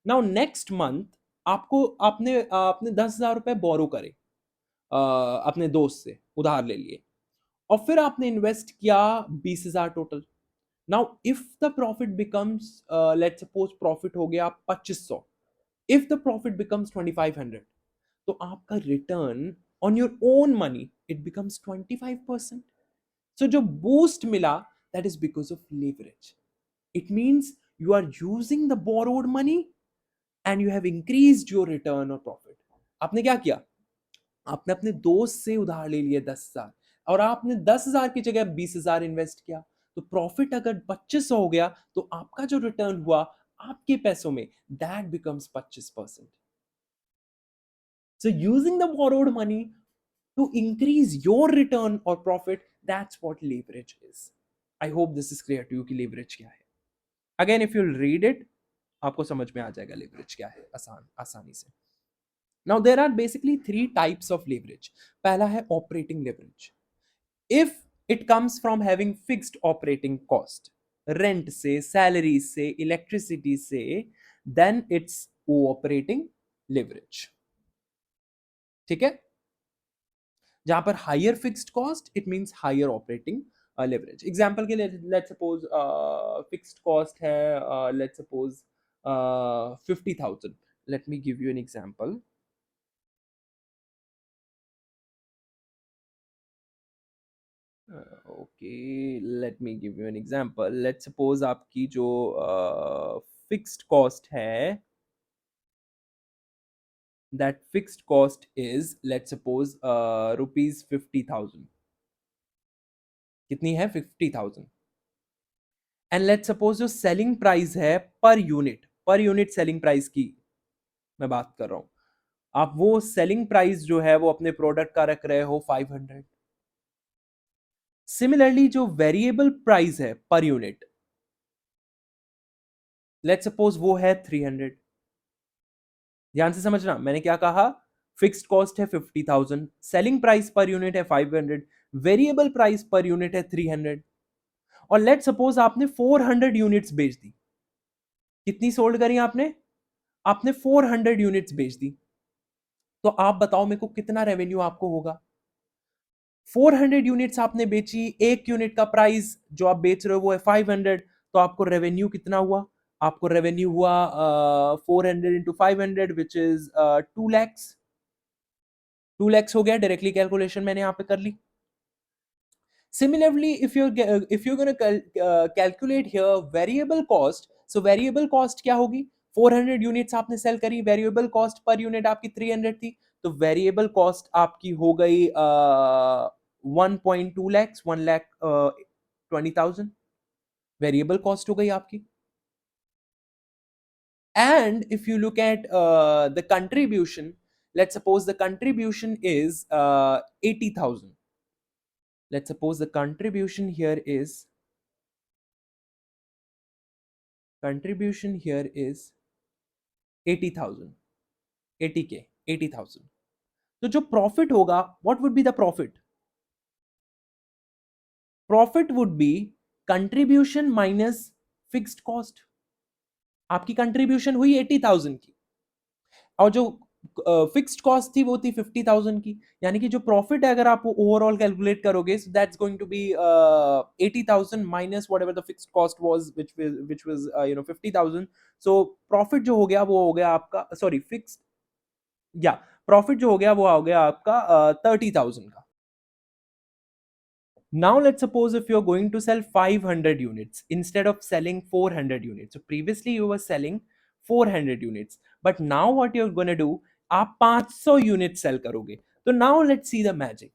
नाउ नेक्स्ट मंथ आपको आपने आपने 10,000 रुपए बोरो करे, अपने दोस्त से उधार ले लिए, और फिर आपने इन्वेस्ट किया 20,000 total. Now if the profit becomes let suppose profit हो गया 2500, इफ द प्रॉफिट बिकम्स 2500, तो आपका return on your own money it becomes 25%. So जो boost मिला that is because of leverage. It means you are using the borrowed money and you have increased your return or profit. आपने क्या किया? आपने अपने दोस्त से उधार ले लिए 10,000 और आपने 10,000 की जगह 20,000 इन्वेस्ट किया. तो प्रॉफिट अगर 2500 हो गया तो आपका जो रिटर्न हुआ आपके पैसों में that becomes 25%. So using the borrowed money to increase your return or profit, that's what leverage is. I hope this is clear to you कि leverage क्या है. Again, if you'll read it, आपको समझ में आ जाएगा leverage क्या है आसानी से. Now there are basically three types of leverage. पहला है operating leverage. If it comes from having fixed operating cost, rent से, salary से, electricity से, then it's operating leverage. ठीक है? जहां पर higher fixed cost it means higher operating leverage. Example के लिए लेट्स सपोज फिक्स्ड कॉस्ट है let's suppose 50,000. Let me give you an example. Okay, let me give you an example. Let's suppose आपकी जो fixed cost है, that fixed cost is let's suppose rupees 50,000. कितनी है? 50,000. And let's suppose जो selling price है per unit selling price की मैं बात कर रहा हूं, आप वो सेलिंग प्राइस जो है वो अपने प्रोडक्ट का रख रहे हो 500. सिमिलरली जो वेरिएबल प्राइस है पर यूनिट, लेट्स सपोज वो है 300. ध्यान से समझना, मैंने क्या कहा? फिक्स्ड कॉस्ट है 50,000, सेलिंग प्राइस पर यूनिट है 500, वेरिएबल प्राइस पर यूनिट है 300, और लेट सपोज आपने 400 यूनिट्स बेच दी। कितनी सोल्ड करी आपने? आपने 400 यूनिट्स बेच दी। तो आप बताओ मेरे को कितना रेवेन्यू आपको होगा? 400 यूनिट्स आपने बेची, एक यूनिट का प्राइस जो आप बेच रहे हो वो है 500, तो आपको रेवेन्यू कितना हुआ? आपको रेवेन्यू हुआ 400 into 500 which is 2 lakhs। 2 lakhs हो गया, डायरेक्टली कैलकुलेशन मैंने यहाँ पे कर ली। Similarly, if you're going to calculate here variable cost, so variable cost क्या होगी? 400 यूनिट्स आपने सेल करी, वेरिएबल कॉस्ट पर यूनिट आपकी 300 थी, तो वेरिएबल कॉस्ट आपकी हो गई 1.2 lakhs, 1,20,000 वेरिएबल कॉस्ट हो गई आपकी। And if you look at the contribution, let's suppose the contribution is 80,000. Let's suppose the contribution here is 80,000, 80K, 80,000। तो जो प्रॉफिट होगा, what would be the profit? Profit would be contribution minus fixed cost। आपकी contribution हुई 80,000 की, और जो fixed cost थी वो थी 50,000 की, यानी कि जो प्रॉफिट है अगर आप ओवरऑल कैलकुलेट करोगे, so that's going to be 80,000 minus whatever the fixed cost was which was 50,000। So profit जो हो गया वो हो गया आपका, सॉरी फिक्स्ड, या प्रॉफिट जो हो गया वो हो गया आपका 30,000 का। Now let's suppose if you're going to sell 500 units instead of selling 400 units. So previously you were selling 400 units, but now what you're going to do, आप 500 यूनिट सेल करोगे। तो now let's see the magic.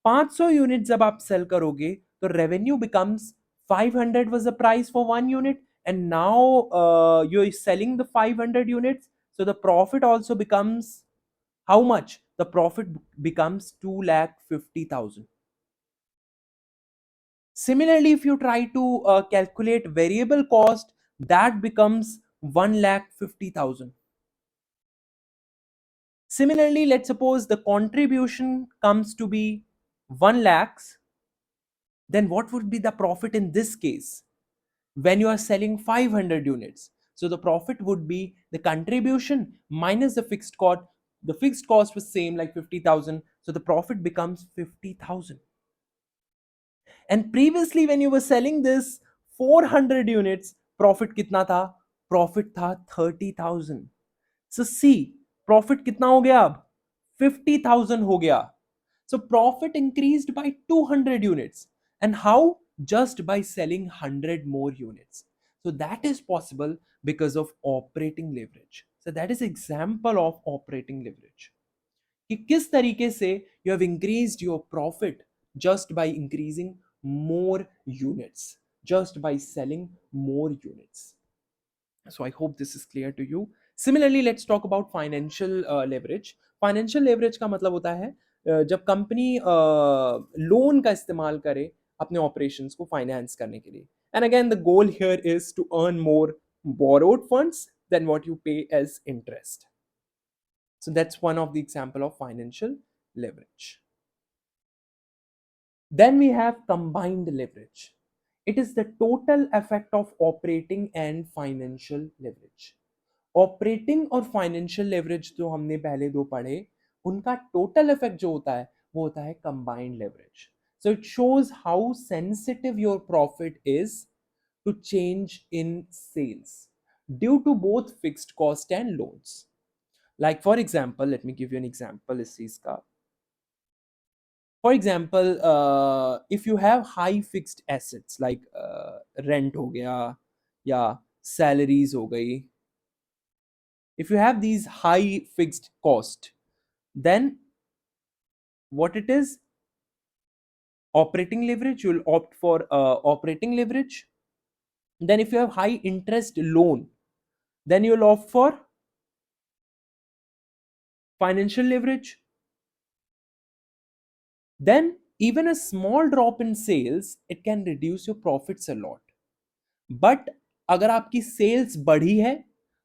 500 unit जब आप cell करोगे तो revenue becomes 500 was the price for one unit, and now you're selling the 500 units, so the profit also becomes how much? The profit becomes 2,50,000. Similarly, if you try to calculate variable cost, that becomes 1,50,000. Similarly, let's suppose the contribution comes to be 1 lakhs, then what would be the profit in this case when you are selling 500 units? So the profit would be the contribution minus the fixed cost. The fixed cost was same like 50,000, so the profit becomes 50,000. And previously when you were selling this 400 units, profit कितना था? Profit था 30,000. So see, profit कितना हो गया अब? 50,000 हो गया. So profit increased by 200 units. And how? Just by selling 100 more units. So that is possible because of operating leverage. So that is example of operating leverage. कि किस तरीके से you have increased your profit just by increasing more units, just by selling more units. So I hope this is clear to you. Similarly, let's talk about financial leverage. Financial leverage का मतलब होता है जब company loan का इस्तेमाल करे अपने operations को फाइनेंस करने के लिए, and again the goal here is to earn more borrowed funds than what you pay as interest. So that's one of the example of financial leverage. Then we have combined leverage. It is the total effect of operating and financial leverage. Operating और financial leverage जो हमने पहले दो पढ़े, उनका total effect जो होता है वो होता है combined leverage. So it shows how sensitive your profit is to change in sales due to both fixed cost and loans. Like for example, let me give you an example इस चीज का. For example, if you have high fixed assets like rent हो गया या salaries हो गई, if you have these high fixed cost, then what it is? Operating leverage. You'll opt for operating leverage. Then if you have high interest loan, then you'll opt for financial leverage. Then even a small drop in sales, it can reduce your profits a lot. But अगर आपकी sales बढ़ी है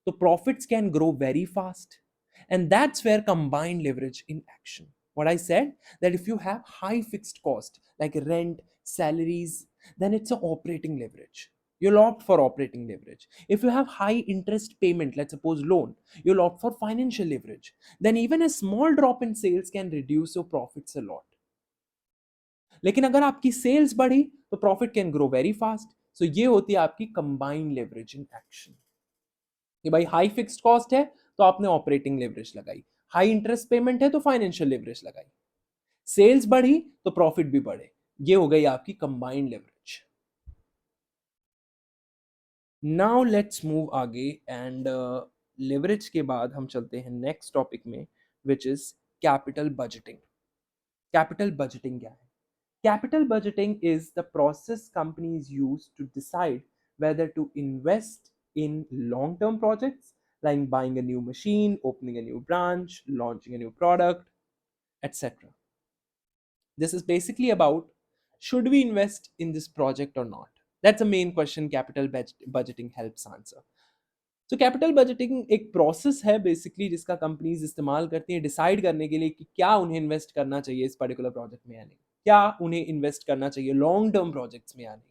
तो profits can grow very fast. And that's where combined leverage in action. What I said, that if you have high fixed cost like rent, salaries, then it's an operating leverage. You'll opt for operating leverage. If you have high interest payment, let's suppose loan, you'll opt for financial leverage. Then even a small drop in sales can reduce your profits a lot. लेकिन अगर आपकी sales बढ़ी तो profit can grow very fast. So ये होती है आपकी combined leverage in action. कि भाई हाई फिक्स्ड कॉस्ट है तो आपने ऑपरेटिंग लेवरेज लगाई, हाई इंटरेस्ट पेमेंट है तो फाइनेंशियल लेवरेज लगाई, सेल्स बढ़ी तो प्रॉफिट भी बढ़े. ये हो गई आपकी combined leverage. Now let's move आगे एंड लेवरेज के बाद हम चलते हैं नेक्स्ट टॉपिक में, which is capital budgeting. Capital budgeting क्या है? Capital budgeting is the process companies use to decide whether to invest in long-term projects like buying a new machine, opening a new branch, launching a new product, etc. This is basically about, should we invest in this project or not? That's the main question capital budgeting helps answer. तो capital budgeting एक process है basically जिसका companies इस्तेमाल करती हैं decide करने के लिए कि क्या उन्हें इन्वेस्ट करना चाहिए इस पर्टिकुलर प्रोजेक्ट में या नहीं, क्या उन्हें इन्वेस्ट करना चाहिए लॉन्ग टर्म प्रोजेक्ट्स में या नहीं,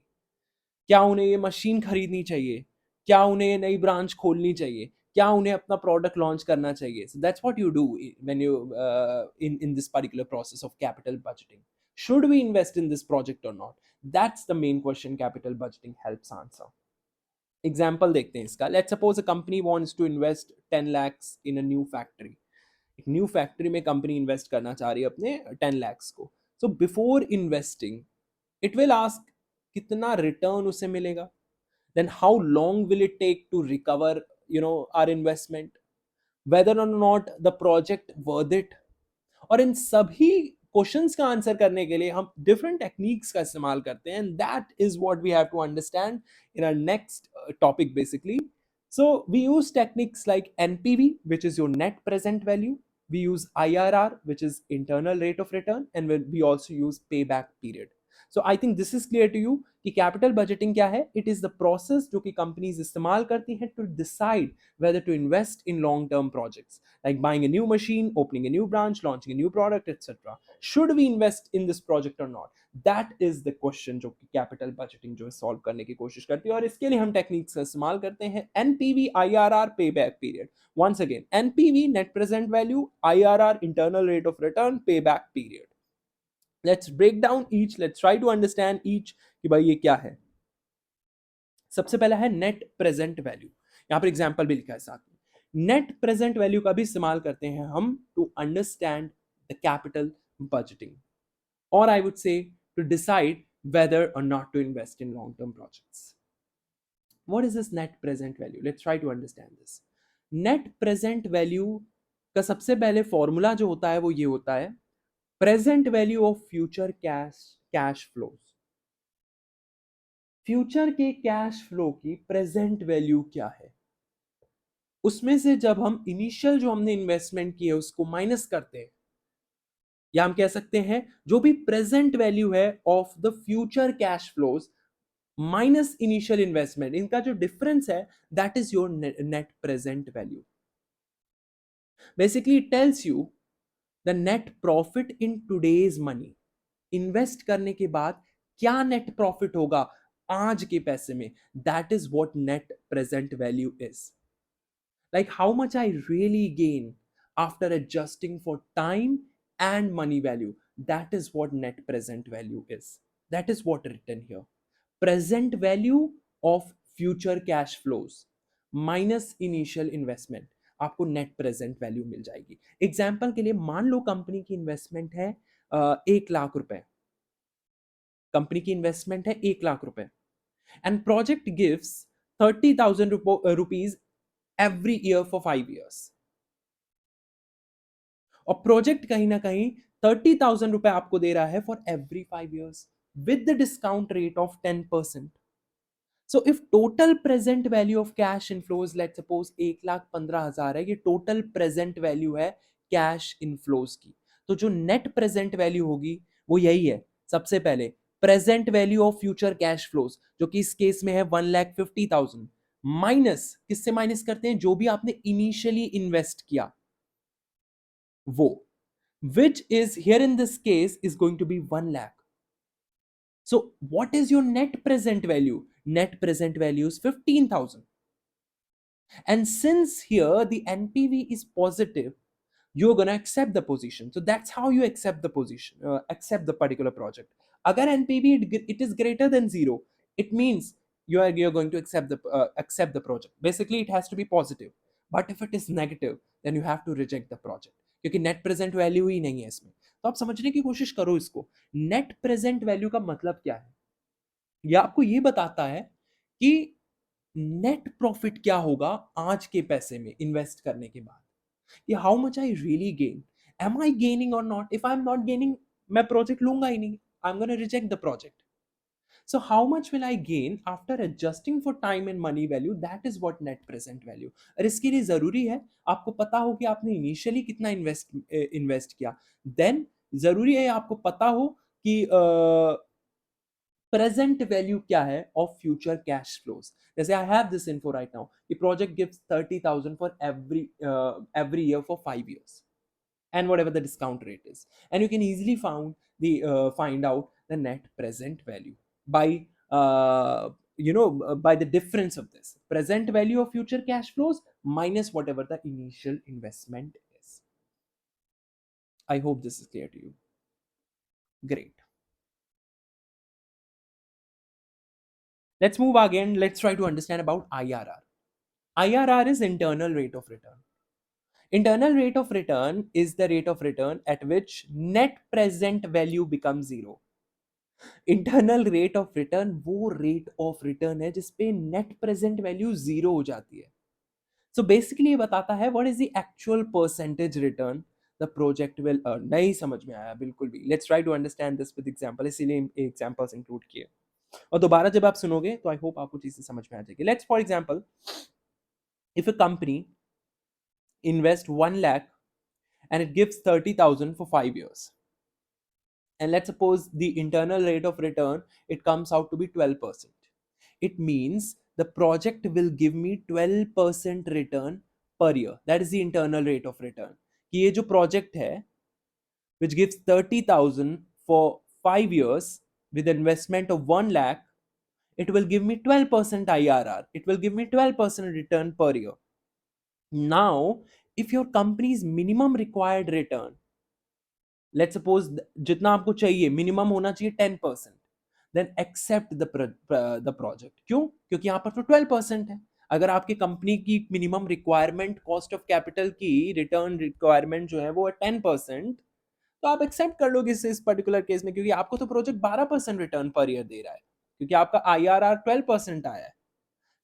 क्या उन्हें ये मशीन खरीदनी चाहिए, क्या उन्हें ये नई ब्रांच खोलनी चाहिए, क्या उन्हें अपना प्रोडक्ट लॉन्च करना चाहिए. सो that's what you do when you in this particular process of capital budgeting. Should we invest in this project or not? That's the main question capital budgeting helps answer. Example देखते हैं इसका. Let's suppose a company wants to invest 10 lakhs in a new factory. एक new factory में company invest करना चाह रही है अपने 10 lakhs को. So before investing it will ask कितना रिटर्न उसे मिलेगा, then how long will it take to recover our investment, whether or not the project worth it. और इन सभी क्वेश्चंस का आंसर करने के लिए हम डिफरेंट टेक्निक्स का इस्तेमाल करते हैं, and that is what we have to understand in our next topic basically. So we use techniques like NPV, which is your net present value. We use IRR, which is internal rate of return, and we also use payback period. So I think this is clear to you कि capital budgeting क्या है. It is the process जो कि companies इस्तेमाल करती हैं to decide whether to invest in long term projects like buying a new machine, opening a new branch, launching a new product, etc. Should we invest in this project or not? That is the question जो कि capital budgeting जो है solve करने की कोशिश करती है, और इसके लिए हम टेक्निक्स का इस्तेमाल करते हैं NPV, IRR, payback period. once again, NPV, net present value, IRR, internal rate of return, payback period. Let's break down each. Let's try to understand each कि भाई ये क्या है. सबसे पहला है नेट प्रेजेंट वैल्यू. यहां पर एग्जांपल भी लिखा है साथ में. नेट प्रेजेंट वैल्यू का भी इस्तेमाल करते हैं हम to understand the capital budgeting, और I would say to decide whether or not to invest in long term projects. What is this net present value? Let's try to understand this. Net present value का सबसे पहले formula जो होता है वो ये होता है, present value of future cash flows. Future के कैश फ्लो की प्रेजेंट वैल्यू क्या है, उसमें से जब हम इनिशियल जो हमने इन्वेस्टमेंट की है उसको माइनस करते हैं, या हम कह सकते हैं जो भी प्रेजेंट वैल्यू है of the future cash flows minus initial investment, इनका जो डिफरेंस है that is your net present value. Basically it tells you the net profit in today's money. Invest करने के बाद क्या नेट प्रॉफिट होगा आज के पैसे में, that is what net present value is. Like how much I really gain after adjusting for time and money value. That is what net present value is. That is what written here. Present value of future cash flows minus initial investment. आपको net present value मिल जाएगी. Example के लिए मान लो company की investment है 1 लाख रुपए. Company की इन्वेस्टमेंट है 1 लाख रुपए, and project gives 30,000 rupees every year for 5 years. और प्रोजेक्ट कहीं ना कहीं 30,000 रुपए आपको दे रहा है for every 5 years with the discount rate of 10%. So if total present value of cash inflows, let's suppose 1,15,000 है, ये टोटल प्रेजेंट वैल्यू है कैश इनफ्लोज की, तो जो नेट प्रेजेंट वैल्यू होगी वो यही है. सबसे पहले present value of future cash flows जो कि इस केस में है 1,50,000, माइनस किससे माइनस करते हैं, जो भी आपने इनिशियली इन्वेस्ट किया. वो, which is here in this case is going to be 1 lakh. So what is your net present value? Net present value is 15,000. And since here the NPV is positive, you're gonna accept the position. So that's how you accept the position, accept the particular project. Agar NPV it is greater than zero, it means you're going to accept the project. Basically, it has to be positive. But if it is negative, then you have to reject the project. क्योंकि net present value ही नहीं है इसमें. तो आप समझने की कोशिश करो इसको. नेट प्रेजेंट वैल्यू का मतलब क्या है? ये आपको ये बताता है कि नेट प्रॉफिट क्या होगा आज के पैसे में इन्वेस्ट करने के बाद. कि how much I really gain. Am I gaining or not. If I am not gaining, मैं प्रोजेक्ट लूंगा ही नहीं. I am gonna reject the project. So how much will I gain after adjusting for time and money value? That is what net present value. और इसके लिए जरूरी है आपको पता हो कि आपने इनिशियली कितना इन्वेस्ट किया. देन जरूरी है आपको पता हो कि प्रेजेंट वैल्यू क्या है ऑफ फ्यूचर कैश फ्लोज. जैसे I have this info right now कि project gives 30,000 for every year for 5 years, and whatever the discount rate is, and you can easily find out the net present value by by the difference of this present value of future cash flows minus whatever the initial investment is. I hope this is clear to you. Great. Let's move again. Let's try to understand about IRR. IRR is internal rate of return. Internal rate of return is the rate of return at which net present value becomes zero. Internal rate of return वो rate of return है जिसपे net present value zero हो जाती है. So basically ये बताता है what is the actual percentage return the project will earn. नहीं समझ में आया बिल्कुल भी. Let's try to understand this with example. इसीलिए एग्जांपल्स इंक्लूड किए और दोबारा जब आप सुनोगे तो आई होप आपको चीजें समझ में आ जाएगी. Let's for example, if a company invest 1 lakh and it gives 30,000 for 5 years, and let's suppose the internal rate of return, it comes out to be 12%. It means the project will give me 12% return per year. That is the internal rate of return. कि ये जो project है which gives 30,000 for 5 years with investment of 1 lakh, it will give me 12% IRR. It will give me 12% return per year. Now if your company's minimum required return, let's suppose जितना आपको चाहिए minimum होना चाहिए 10%, then accept the project. क्यों? क्योंकि यहाँ पर तो 12% है. अगर आपकी कंपनी की minimum requirement cost of capital की रिटर्न रिक्वायरमेंट जो है वो है 10%, तो आप एक्सेप्ट कर लोगे इस पर्टिकुलर केस में, क्योंकि आपको तो प्रोजेक्ट 12% रिटर्न पर ईयर दे रहा है, क्योंकि आपका IRR 12% आया है.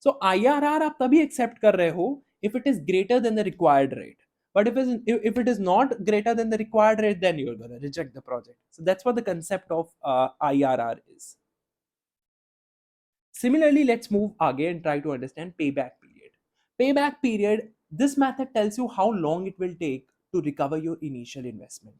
सो IRR आप तभी एक्सेप्ट कर रहे हो if it is greater than the required rate. But if it is not greater than the required rate, then you're going to reject the project. So that's what the concept of IRR is. Similarly, let's move again and try to understand payback period. Payback period, this method tells you how long it will take to recover your initial investment.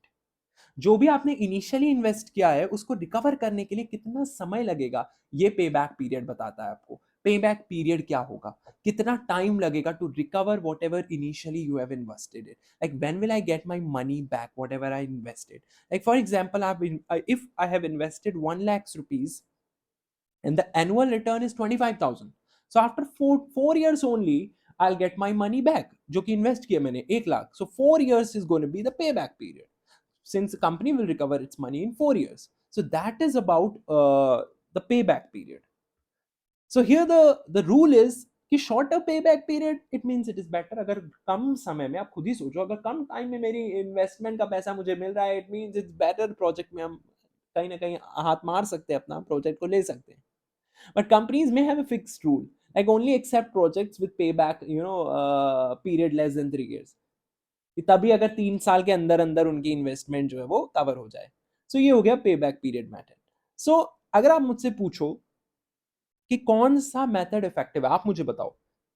जो भी आपने initially invest किया है उसको recover करने के लिए कितना समय लगेगा, ये पेबैक पीरियड बताता है आपको. पेबैक पीरियड क्या होगा, कितना टाइम लगेगा to recover whatever initially you have invested it. Like when will I get my money back whatever I invested. Like for example, if I have invested 1 lakh rupees and the annual return is 25,000, so after 4 years only I'll get my money back जो कि invest किया मैंने 1 lakh. So 4 years is going to be the payback period, since the company will recover its money in 4 years. So that is about the payback period. So here the rule is कि shorter payback period, it means it is better. अगर कम समय में, आप खुद ही सोचो, अगर कम time में मेरी इन्वेस्टमेंट का पैसा मुझे मिल रहा है, it means it's better. Project में हम कहीं ना कहीं हाथ मार सकते हैं, अपना प्रोजेक्ट को ले सकते हैं. But companies may have a fixed rule, like only accept projects with payback, period less than 3 years. तभी अगर 3 साल के अंदर अंदर उनकी इन्वेस्टमेंट जो है वो कवर हो जाए. सो ये हो गया पे बैक पीरियड मेथड. सो अगर आप मुझसे पूछो कि कौन सा मेथड इफेक्टिव है, आप मुझे बताओ.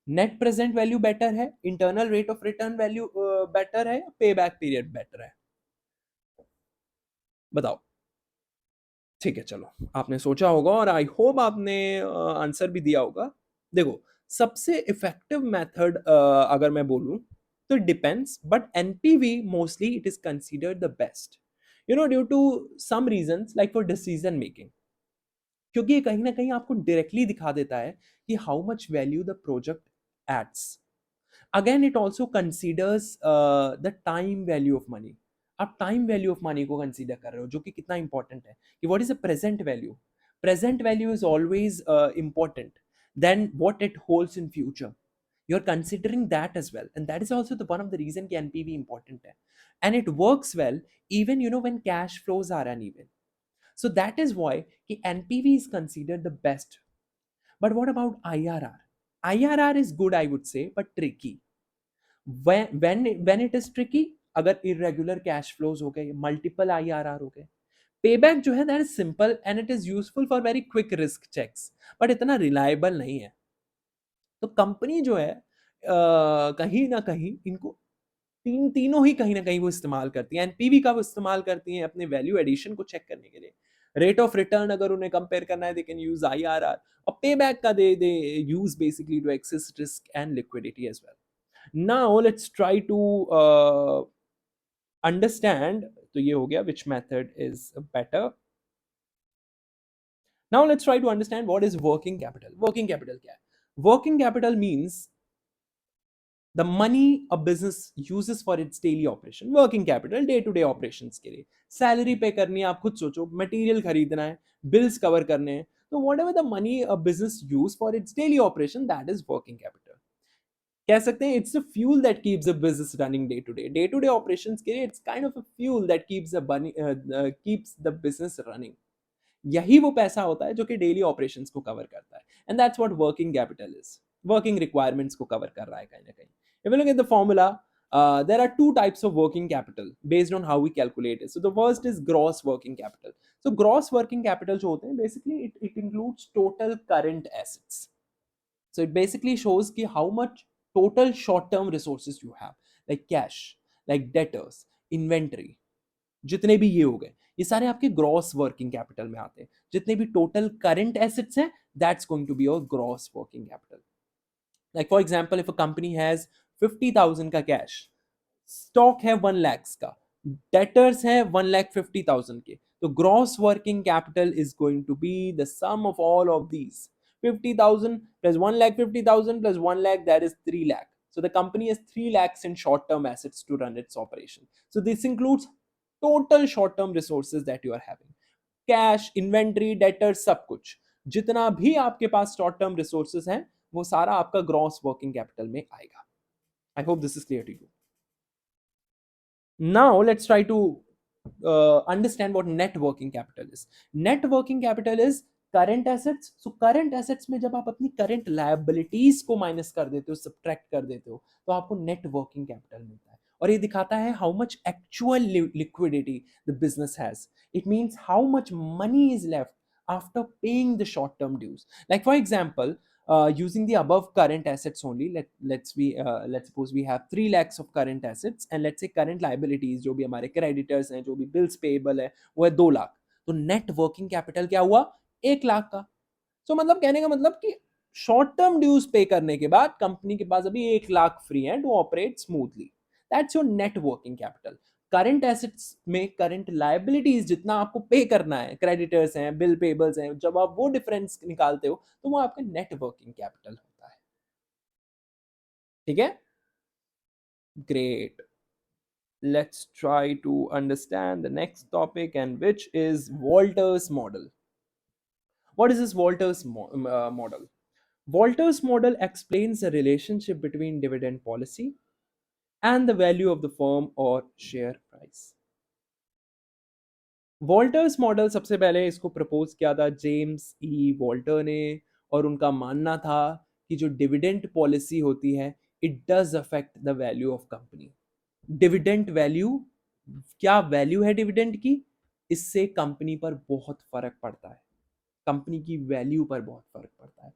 नेट प्रेजेंट वैल्यू बेटर है, internal rate of return value better है, पे बैक पीरियड बेटर है? बताओ. ठीक है, चलो, आपने सोचा होगा और आई होप आपने आंसर भी दिया होगा. देखो, सबसे इफेक्टिव मेथड अगर मैं बोलूं So it depends, but NPV mostly it is considered the best. Due to some reasons like for decision making. क्योंकि ये कहीं ना कहीं आपको डायरेक्टली दिखा देता है कि how much value the project adds. Again it also considers the time value of money. आप टाइम वैल्यू ऑफ मनी को कंसिडर कर रहे हो जो कि कितना इंपॉर्टेंट है कि what is a present value. Present value is always important than what it holds in future. You're considering that as well, and that is also the one of the reason कि NPV important है. And it works well even when cash flows are uneven. So that is why कि NPV is considered the best. But what about IRR? IRR is good, I would say, but tricky. When it is tricky, अगर irregular cash flows हो गए, multiple IRR हो गए, payback जो है that is simple and it is useful for very quick risk checks, but इतना reliable नहीं है. तो कंपनी जो है कहीं ना कहीं इनको तीनों ही कहीं ना कहीं वो इस्तेमाल करती हैं. एनपीवी का वो इस्तेमाल करती हैं अपने वैल्यू एडिशन को चेक करने के लिए. रेट ऑफ रिटर्न अगर उन्हें कंपेयर करना है दे कैन यूज आईआरआर. और पे बैक का they use basically to assess risk and liquidity as well. Now let's try to understand. तो ये हो गया which method is better. Now let's try to understand what is working capital. Working capital क्या है? Working capital means the money a business uses for its daily operation. Working capital day to day operations के लिए salary पे करनी है, आप खुद सोचो, मटेरियल खरीदना है, बिल्स कवर करने हैं, तो whatever the money a business use for its daily operation, that is working capital. कह सकते हैं it's the fuel that keeps the business running day to day. Day to day operations के लिए it's kind of a fuel that keeps the business running. यही वो पैसा होता है जो कि डेली ऑपरेशंस को कवर करता है. And that's what working capital is. Working requirements को कवर कर रहा है कहीं ना कहीं. If you look at the formula, there are two types of working capital based on how we calculate it. So the first is gross working capital. So gross working capital जो होते हैं basically it includes total current assets. So it basically shows कि how much total short term resources you have, like cash, like debtors, inventory, जितने भी ये हो गए, ये सारे आपके ग्रॉस वर्किंग कैपिटल में आते हैं. जितने भी टोटल करंट एसेट्स हैं, that's going to be your gross working capital. Like for example, if a company has 50,000 का कैश, स्टॉक है 1 लाख का, डेटर्स है 1,50,000 के, तो gross working capital is going to be the sum of all of these. 50,000 plus 1,50,000 plus 1 lakh, that is 3 lakh. So the company has 3 lakhs in short term assets to run its operation. So this includes total short term resources that you are having. Cash, inventory, debtor, सब कुछ जितना भी आपके पास short term resources हैं, वो सारा आपका gross working capital में आएगा. I hope this is clear to you. Now let's try to understand what net working capital is. Net working capital is current assets. So current assets में जब आप अपनी current liabilities को minus कर देते हो, सब्ट्रैक्ट कर देते हो, तो आपको net working capital मिलता है. और ये दिखाता है how much actual liquidity the business has. It means how much money is left after paying the short term dues. Like for example, using the above current assets only, let's suppose we have 3 lakhs of current assets, and let's say current liabilities जो भी हमारे creditors हैं, जो भी bills payable है, वो है 2 लाख. तो net working capital क्या हुआ? 1 लाख का. So मतलब कहने का मतलब कि शॉर्ट टर्म ड्यूज पे करने के बाद कंपनी के पास अभी 1 लाख फ्री है to operate smoothly. That's your net working capital. Current assets में करंट लायबिलिटीज जितना आपको पे करना है, क्रेडिटर्स हैं, बिल पेबल्स हैं, जब आप वो डिफरेंस निकालते हो तो वो आपका नेट वर्किंग कैपिटल होता है. ठीक है, great. Let's try to understand the next topic, and which is Walters model. What is this Walters model? Walters model explains the relationship between dividend policy and the value of the firm or share price. Walter's model सबसे पहले इसको propose किया था James ई Walter ने, और उनका मानना था कि जो डिविडेंड पॉलिसी होती है, it does affect the value of company. Dividend value, क्या वैल्यू है डिविडेंड की, इससे कंपनी पर बहुत फर्क पड़ता है. कंपनी की वैल्यू पर बहुत फर्क पड़ता है.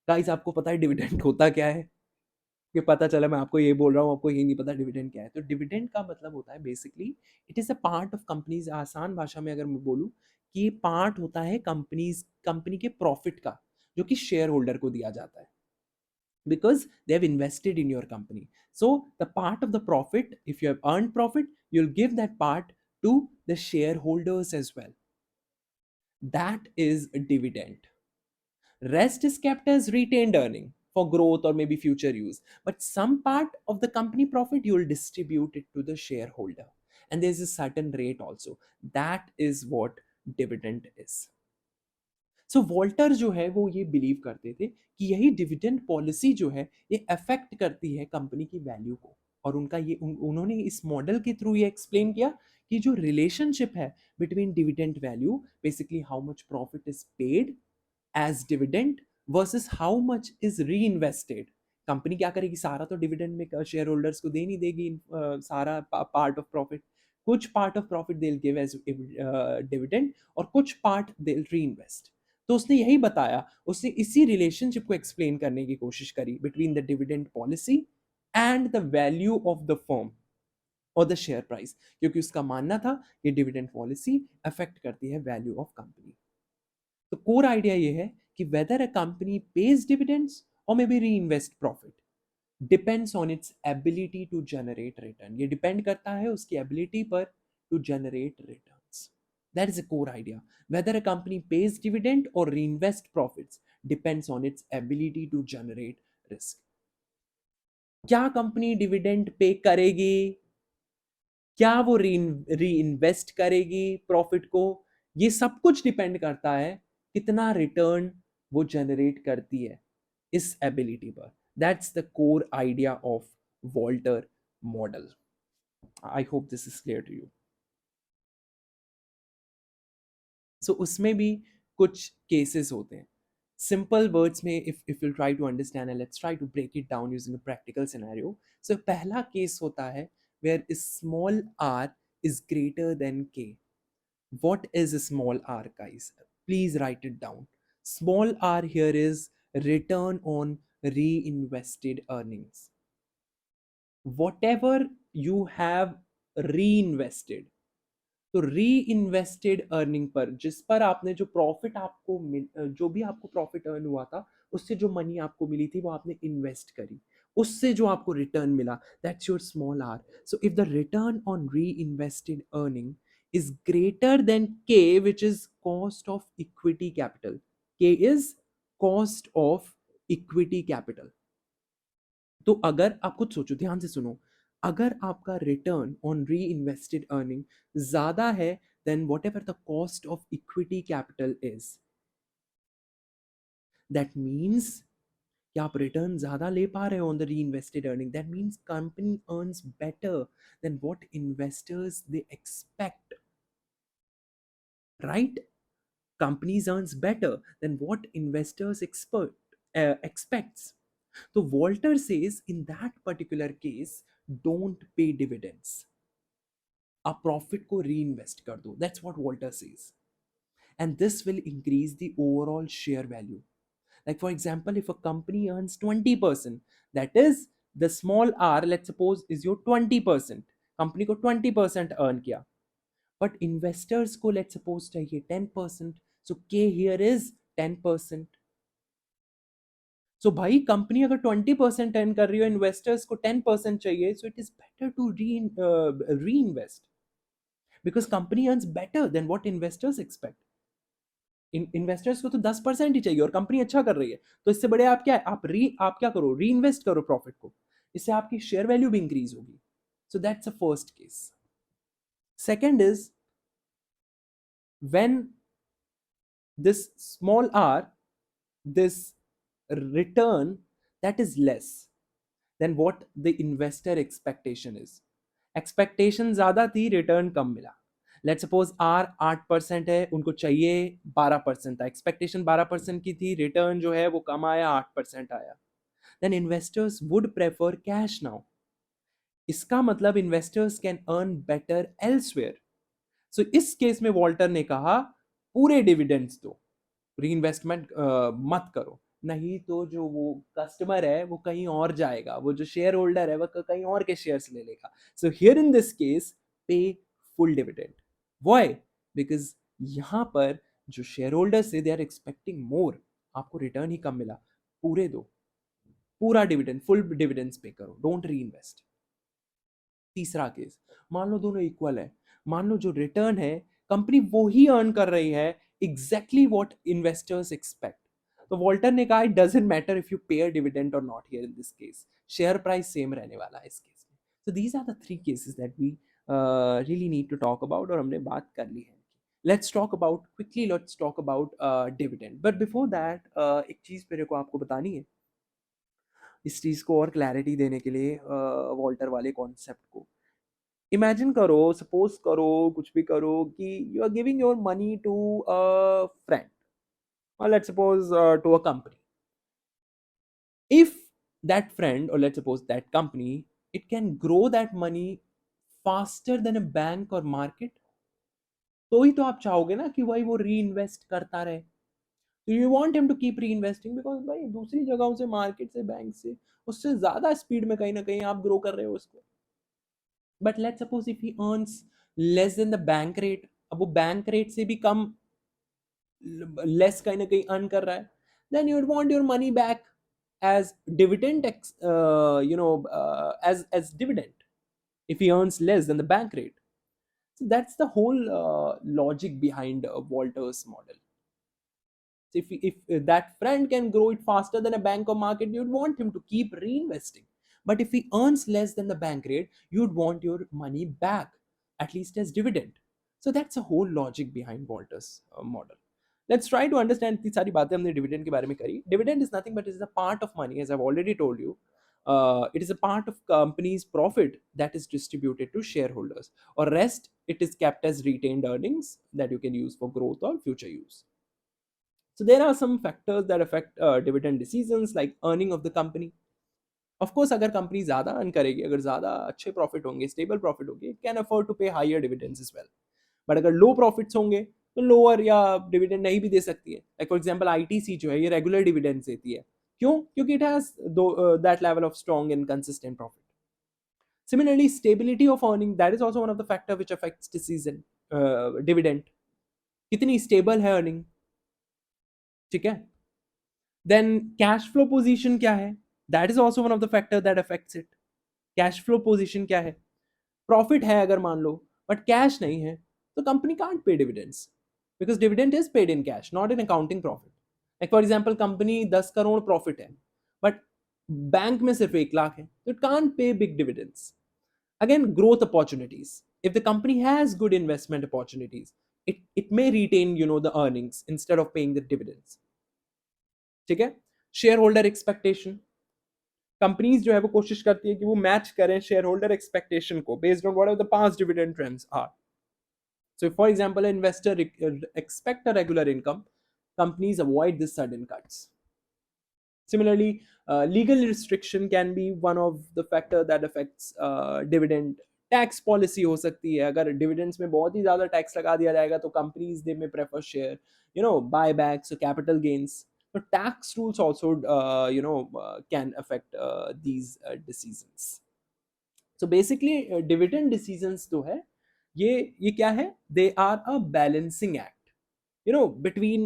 गाइस, आपको पता है डिविडेंड होता क्या है? कि पता चला मैं आपको ये बोल रहा हूँ, आपको ये नहीं पता डिविडेंड क्या है. तो डिविडेंड का मतलब होता है basically it is a part of companies. आसान भाषा में अगर मैं बोलूँ कि ये पार्ट होता है कंपनी के प्रॉफिट का, जो कि शेयर होल्डर को दिया जाता है. because they have invested in your company. So the part of the profit, if you have earned profit, you'll give that part to the shareholders as well. That is a dividend. Rest is kept as retained earning for growth or maybe future use. But some part of the company profit you will distribute it to the shareholder. And there's a certain rate also. That is what dividend is. So Walter जो है वो ये believe करते थे कि यही dividend policy जो है ये अफेक्ट करती है कंपनी की वैल्यू को। और उनका ये उन्होंने इस मॉडल के थ्रू ये एक्सप्लेन किया कि जो रिलेशनशिप है between dividend value, basically how much profit is paid as dividend versus how much is reinvested. Company क्या करेगी, सारा तो डिविडेंड में शेयर होल्डर्स को दे नहीं देगी, सारा पार्ट ऑफ प्रॉफिट, कुछ part of profit they give as dividend और कुछ पार्ट दे री इन्वेस्ट। तो उसने यही बताया, उसने इसी रिलेशनशिप को एक्सप्लेन करने की कोशिश करी between the dividend policy and the value of the firm और द शेयर प्राइस, क्योंकि उसका मानना था कि डिविडेंड पॉलिसी अफेक्ट करती है वैल्यू ऑफ कंपनी। तो कोर आइडिया ये है कि whether a company pays dividends or may be reinvest profit depends on its ability to generate return. ये डिपेंड करता है उसकी एबिलिटी पर to generate returns. That is a core idea. Whether a company pays dividend or reinvest profits depends on its ability to generate risk. क्या company dividend pay करेगी, क्या वो री इन्वेस्ट करेगी प्रॉफिट को, ये सब कुछ डिपेंड करता है कितना रिटर्न वो जनरेट करती है इस एबिलिटी पर। That's the core idea of Walter model. I hope this is clear to you. So उसमें भी कुछ केसेस होते हैं। सिंपल वर्ड्स में if you try to understand and let's try to break it down using a practical scenario. So पहला case होता है where small r is greater than k. What is a small r, guys? Please write it down. Small r here is return on reinvested earnings. Whatever you have reinvested, तो री invested earning per, जिस पर आपने जो profit आपको जो भी आपको प्रॉफिट अर्न हुआ था, उससे जो मनी आपको मिली थी वो आपने इन्वेस्ट करी, उससे जो आपको रिटर्न मिला, that's your small r. So if the return on reinvested earning is greater than k, which is cost of equity capital. K is cost of equity capital. तो अगर आप खुद सोचो, ध्यान से सुनो, अगर आपका return on reinvested earning ज्यादा है than whatever the cost of equity capital is, that means कि आप रिटर्न ज्यादा ले पा रहे हो on the reinvested earning, that means company earns better than what investors they expect, right? Companies earns better than what investors expects. So Walter says in that particular case, don't pay dividends. A profit को reinvest कर दो. That's what Walter says. And this will increase the overall share value. Like for example, if a company earns 20%, that is the small r, let's suppose, is your 20%. Company को 20% earn किया, but investors को let's suppose चाहिए 10%. So K here is 10%. So भाई company अगर 20% earn कर रही हो, investors को 10% चाहिए, so it is better to reinvest because company earns better than what investors expect. Investors को तो 10% ही चाहिए और कंपनी अच्छा कर रही है, तो इससे बड़े आप क्या, आप क्या करो, री इन्वेस्ट करो प्रॉफिट को, इससे आपकी शेयर वैल्यू भी इंक्रीज होगी. So that's a first case. Second is when this small r, this return that is less than what the investor expectation is. Expectation ज्यादा थी, रिटर्न कम मिला. लेट्स सपोज आर 8% है, उनको चाहिए 12% था, एक्सपेक्टेशन 12% की थी, रिटर्न जो है वो कम आया, 8% आया. Then investors would prefer cash now. इसका मतलब investors can earn better elsewhere. So इस केस में वॉल्टर ने कहा पूरे डिविडेंड्स दो, री इन्वेस्टमेंट मत करो, नहीं तो जो वो कस्टमर है वो कहीं और जाएगा, वो जो शेयर होल्डर है वो कहीं और के शेयर्स ले लेगा. So here in this case पे फुल डिविडेंड. व्हाई? बिकॉज यहां पर जो शेयर होल्डर्स है दे आर एक्सपेक्टिंग मोर, आपको रिटर्न ही कम मिला, पूरे दो. पूरा डिविडेंड, फुल डिविडेंड्स पे करो, डोंट री इन्वेस्ट। तीसरा केस, मान लो दोनों इक्वल है, मान लो जो रिटर्न है कंपनी वो ही अर्न कर रही है एग्जैक्टली व्हाट इन्वेस्टर्स एक्सपेक्ट, तो वॉल्टर ने कहा it doesn't matter if you pay a dividend और not, here in this case share price same रहने वाला है इस केस में। So these are the three cases that we really need to talk about, और हमने बात कर ली है। Let's talk about quickly, let's talk about dividend, but before that एक चीज मेरे को आपको बतानी है, इस चीज को और क्लैरिटी देने के लिए वॉल्टर वाले कॉन्सेप्ट को। इमेजिन करो, सपोज करो, कुछ भी करो कि you are giving your money to a friend, or let's suppose to a company. If that friend, or let's suppose that company, it can grow that money faster than a bank or market, तो ही तो आप चाहोगे ना कि भाई वो री invest करता रहे। You want him to keep reinvesting because भाई दूसरी जगहों से, मार्केट से, बैंक से, उससे ज्यादा स्पीड में कहीं ना कहीं आप ग्रो कर रहे हो उसको। But let's suppose if he earns less than the bank rate, अब वो बैंक रेट से भी कम, लेस कहीं ना कहीं अर्न कर रहा है, then you would want your money back as dividend, as dividend if he earns less than the bank rate. So that's the whole logic behind Walter's model. So if that friend can grow it faster than a bank or market, you'd want him to keep reinvesting. But if he earns less than the bank rate, you'd want your money back, at least as dividend. So that's the whole logic behind Walter's model. Let's try to understand इतनी सारी बातें हमने dividend के बारे में करी. Dividend is nothing but is a part of money, as I've already told you. It is a part of company's profit that is distributed to shareholders, or rest it is kept as retained earnings that you can use for growth or future use. So there are some factors that affect dividend decisions, like earning of the company. Of course, अगर company ज्यादा earn करेगी, अगर ज्यादा अच्छे profit होंगे, stable profit होंगे, can afford to pay higher dividends as well. But अगर low profits होंगे तो लोअर या डिविडेंड नहीं भी दे सकती है। लाइक फॉर एग्जांपल आईटीसी जो है ये रेगुलर डिविडेंड्स देती है, क्यों? क्योंकि it has that level of strong and consistent profit. Similarly, stability of earning, that is also one of the factor which affects decision dividend, कितनी स्टेबल है earning, ठीक है। देन कैश फ्लो पोजीशन क्या है, that is also one of the factor that affects it. Cash flow position क्या है, profit है अगर मान लो बट कैश नहीं है, तो company can't pay dividends, because dividend is paid in cash, not in accounting profit. Like for example company 10 crore profit है but bank में सिर्फ 1 लाख है, तो it can't pay big dividends. Again, growth opportunities, if the company has good investment opportunities, it may retain the earnings instead of paying the dividends, ठीक है। Share holder expectation, companies जो है वो कोशिश करती है कि वो मैच करें शेयर होल्डर एक्सपेक्टेशन को based on what are the past dividend trends are. So if, for example, an investor expect a regular income, companies avoid this sudden cuts. Similarly, legal restriction can be one of the factor that affects dividend. Tax policy हो सकती है, अगर dividends में बहुत ही ज्यादा tax लगा दिया जाएगा तो companies they may prefer share buy backs, capital gains. तो tax rules also can affect these decisions. So basically dividend decisions जो है ये क्या है, they are a balancing act between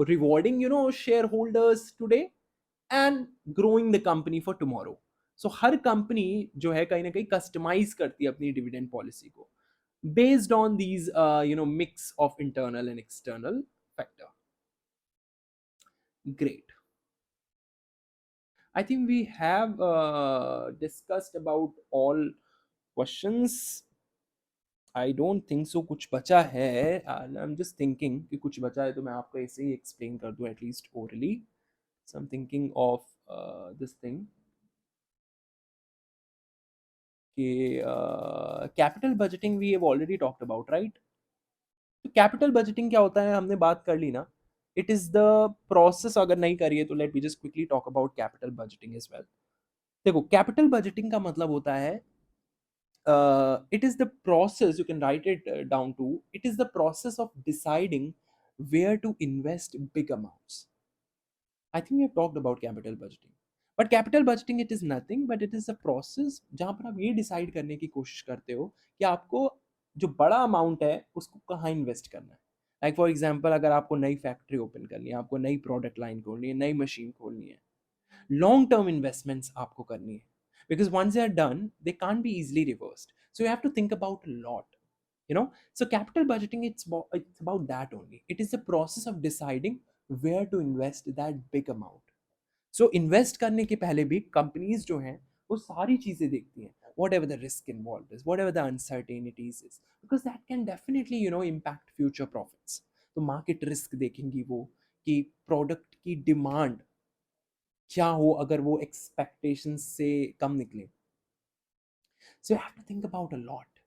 rewarding shareholders today and growing the company for tomorrow. So her company जो है कहीं ना कहीं कस्टमाइज करती है अपनी डिविडेंड पॉलिसी को based on these mix of internal and external factor. Great. I think we have discussed about all questions. I don't think so कुछ बचा है, आई एम जस्ट थिंकिंग कि कुछ बचा है तो मैं आपको ऐसे ही एक्सप्लेन कर दूं at least orally. So I am thinking of this thing कि capital budgeting we have already talked about, right. तो कैपिटल बजटिंग क्या होता है हमने बात कर ली ना। इट इज द प्रोसेस, अगर नहीं करिए तो let me just quickly talk about capital budgeting as well. देखो, कैपिटल बजटिंग का मतलब होता है it is the process, you can write it down to, it is the process of deciding where to invest big amounts. I think we have talked about capital budgeting, but capital budgeting, it is nothing but it is a process जहां पर आप ये decide करने की कोशिश करते हो कि आपको जो बड़ा अमाउंट है उसको कहाँ इन्वेस्ट करना है। लाइक फॉर एग्जांपल, अगर आपको नई फैक्ट्री ओपन करनी है, आपको नई प्रोडक्ट लाइन खोलनी है, नई मशीन खोलनी है, लॉन्ग टर्म इन्वेस्टमेंट्स आपको करनी है, because once they are done they can't be easily reversed, so you have to think about a lot, you know. So capital budgeting, it's about that only. It is the process of deciding where to invest that big amount. So invest करने के पहले भी companies जो हैं वो सारी चीजें देखती हैं, what ever the risk involve is, what ever the uncertainties is, because that can definitely impact future profits. तो मार्केट रिस्क देखेंगी वो, कि प्रोडक्ट की डिमांड क्या हो अगर वो एक्सपेक्टेशन से कम निकले. So you have to think about a lot.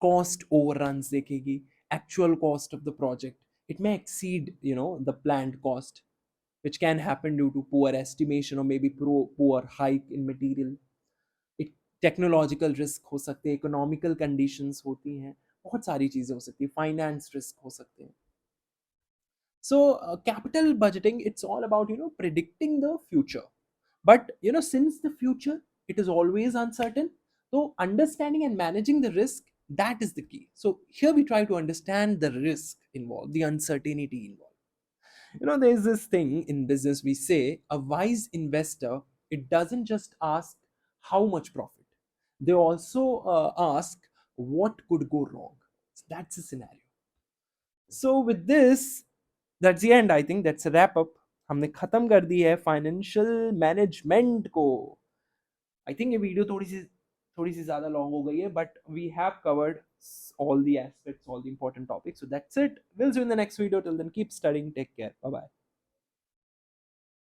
Cost overruns देखेगी, actual cost of the project, it may exceed the planned cost, which can happen due to poor estimation or maybe poor hike in material. एक technological risk हो सकते हैं, economical conditions होती हैं, बहुत सारी चीज़ें हो सकती हैं, फाइनेंस रिस्क हो सकते हैं. So capital budgeting, it's all about predicting the future. But since the future it is always uncertain, so understanding and managing the risk, that is the key. So here we try to understand the risk involved, the uncertainty involved. There's this thing in business we say a wise investor, it doesn't just ask how much profit, they also ask what could go wrong. So that's the scenario. So with this, that's the end. I think that's a wrap up. हमने खत्म कर दी है financial management को. I think ये video थोड़ी सी ज़्यादा long हो गई है, but we have covered all the aspects, all the important topics. So that's it. We'll see you in the next video. Till then, keep studying. Take care. Bye bye.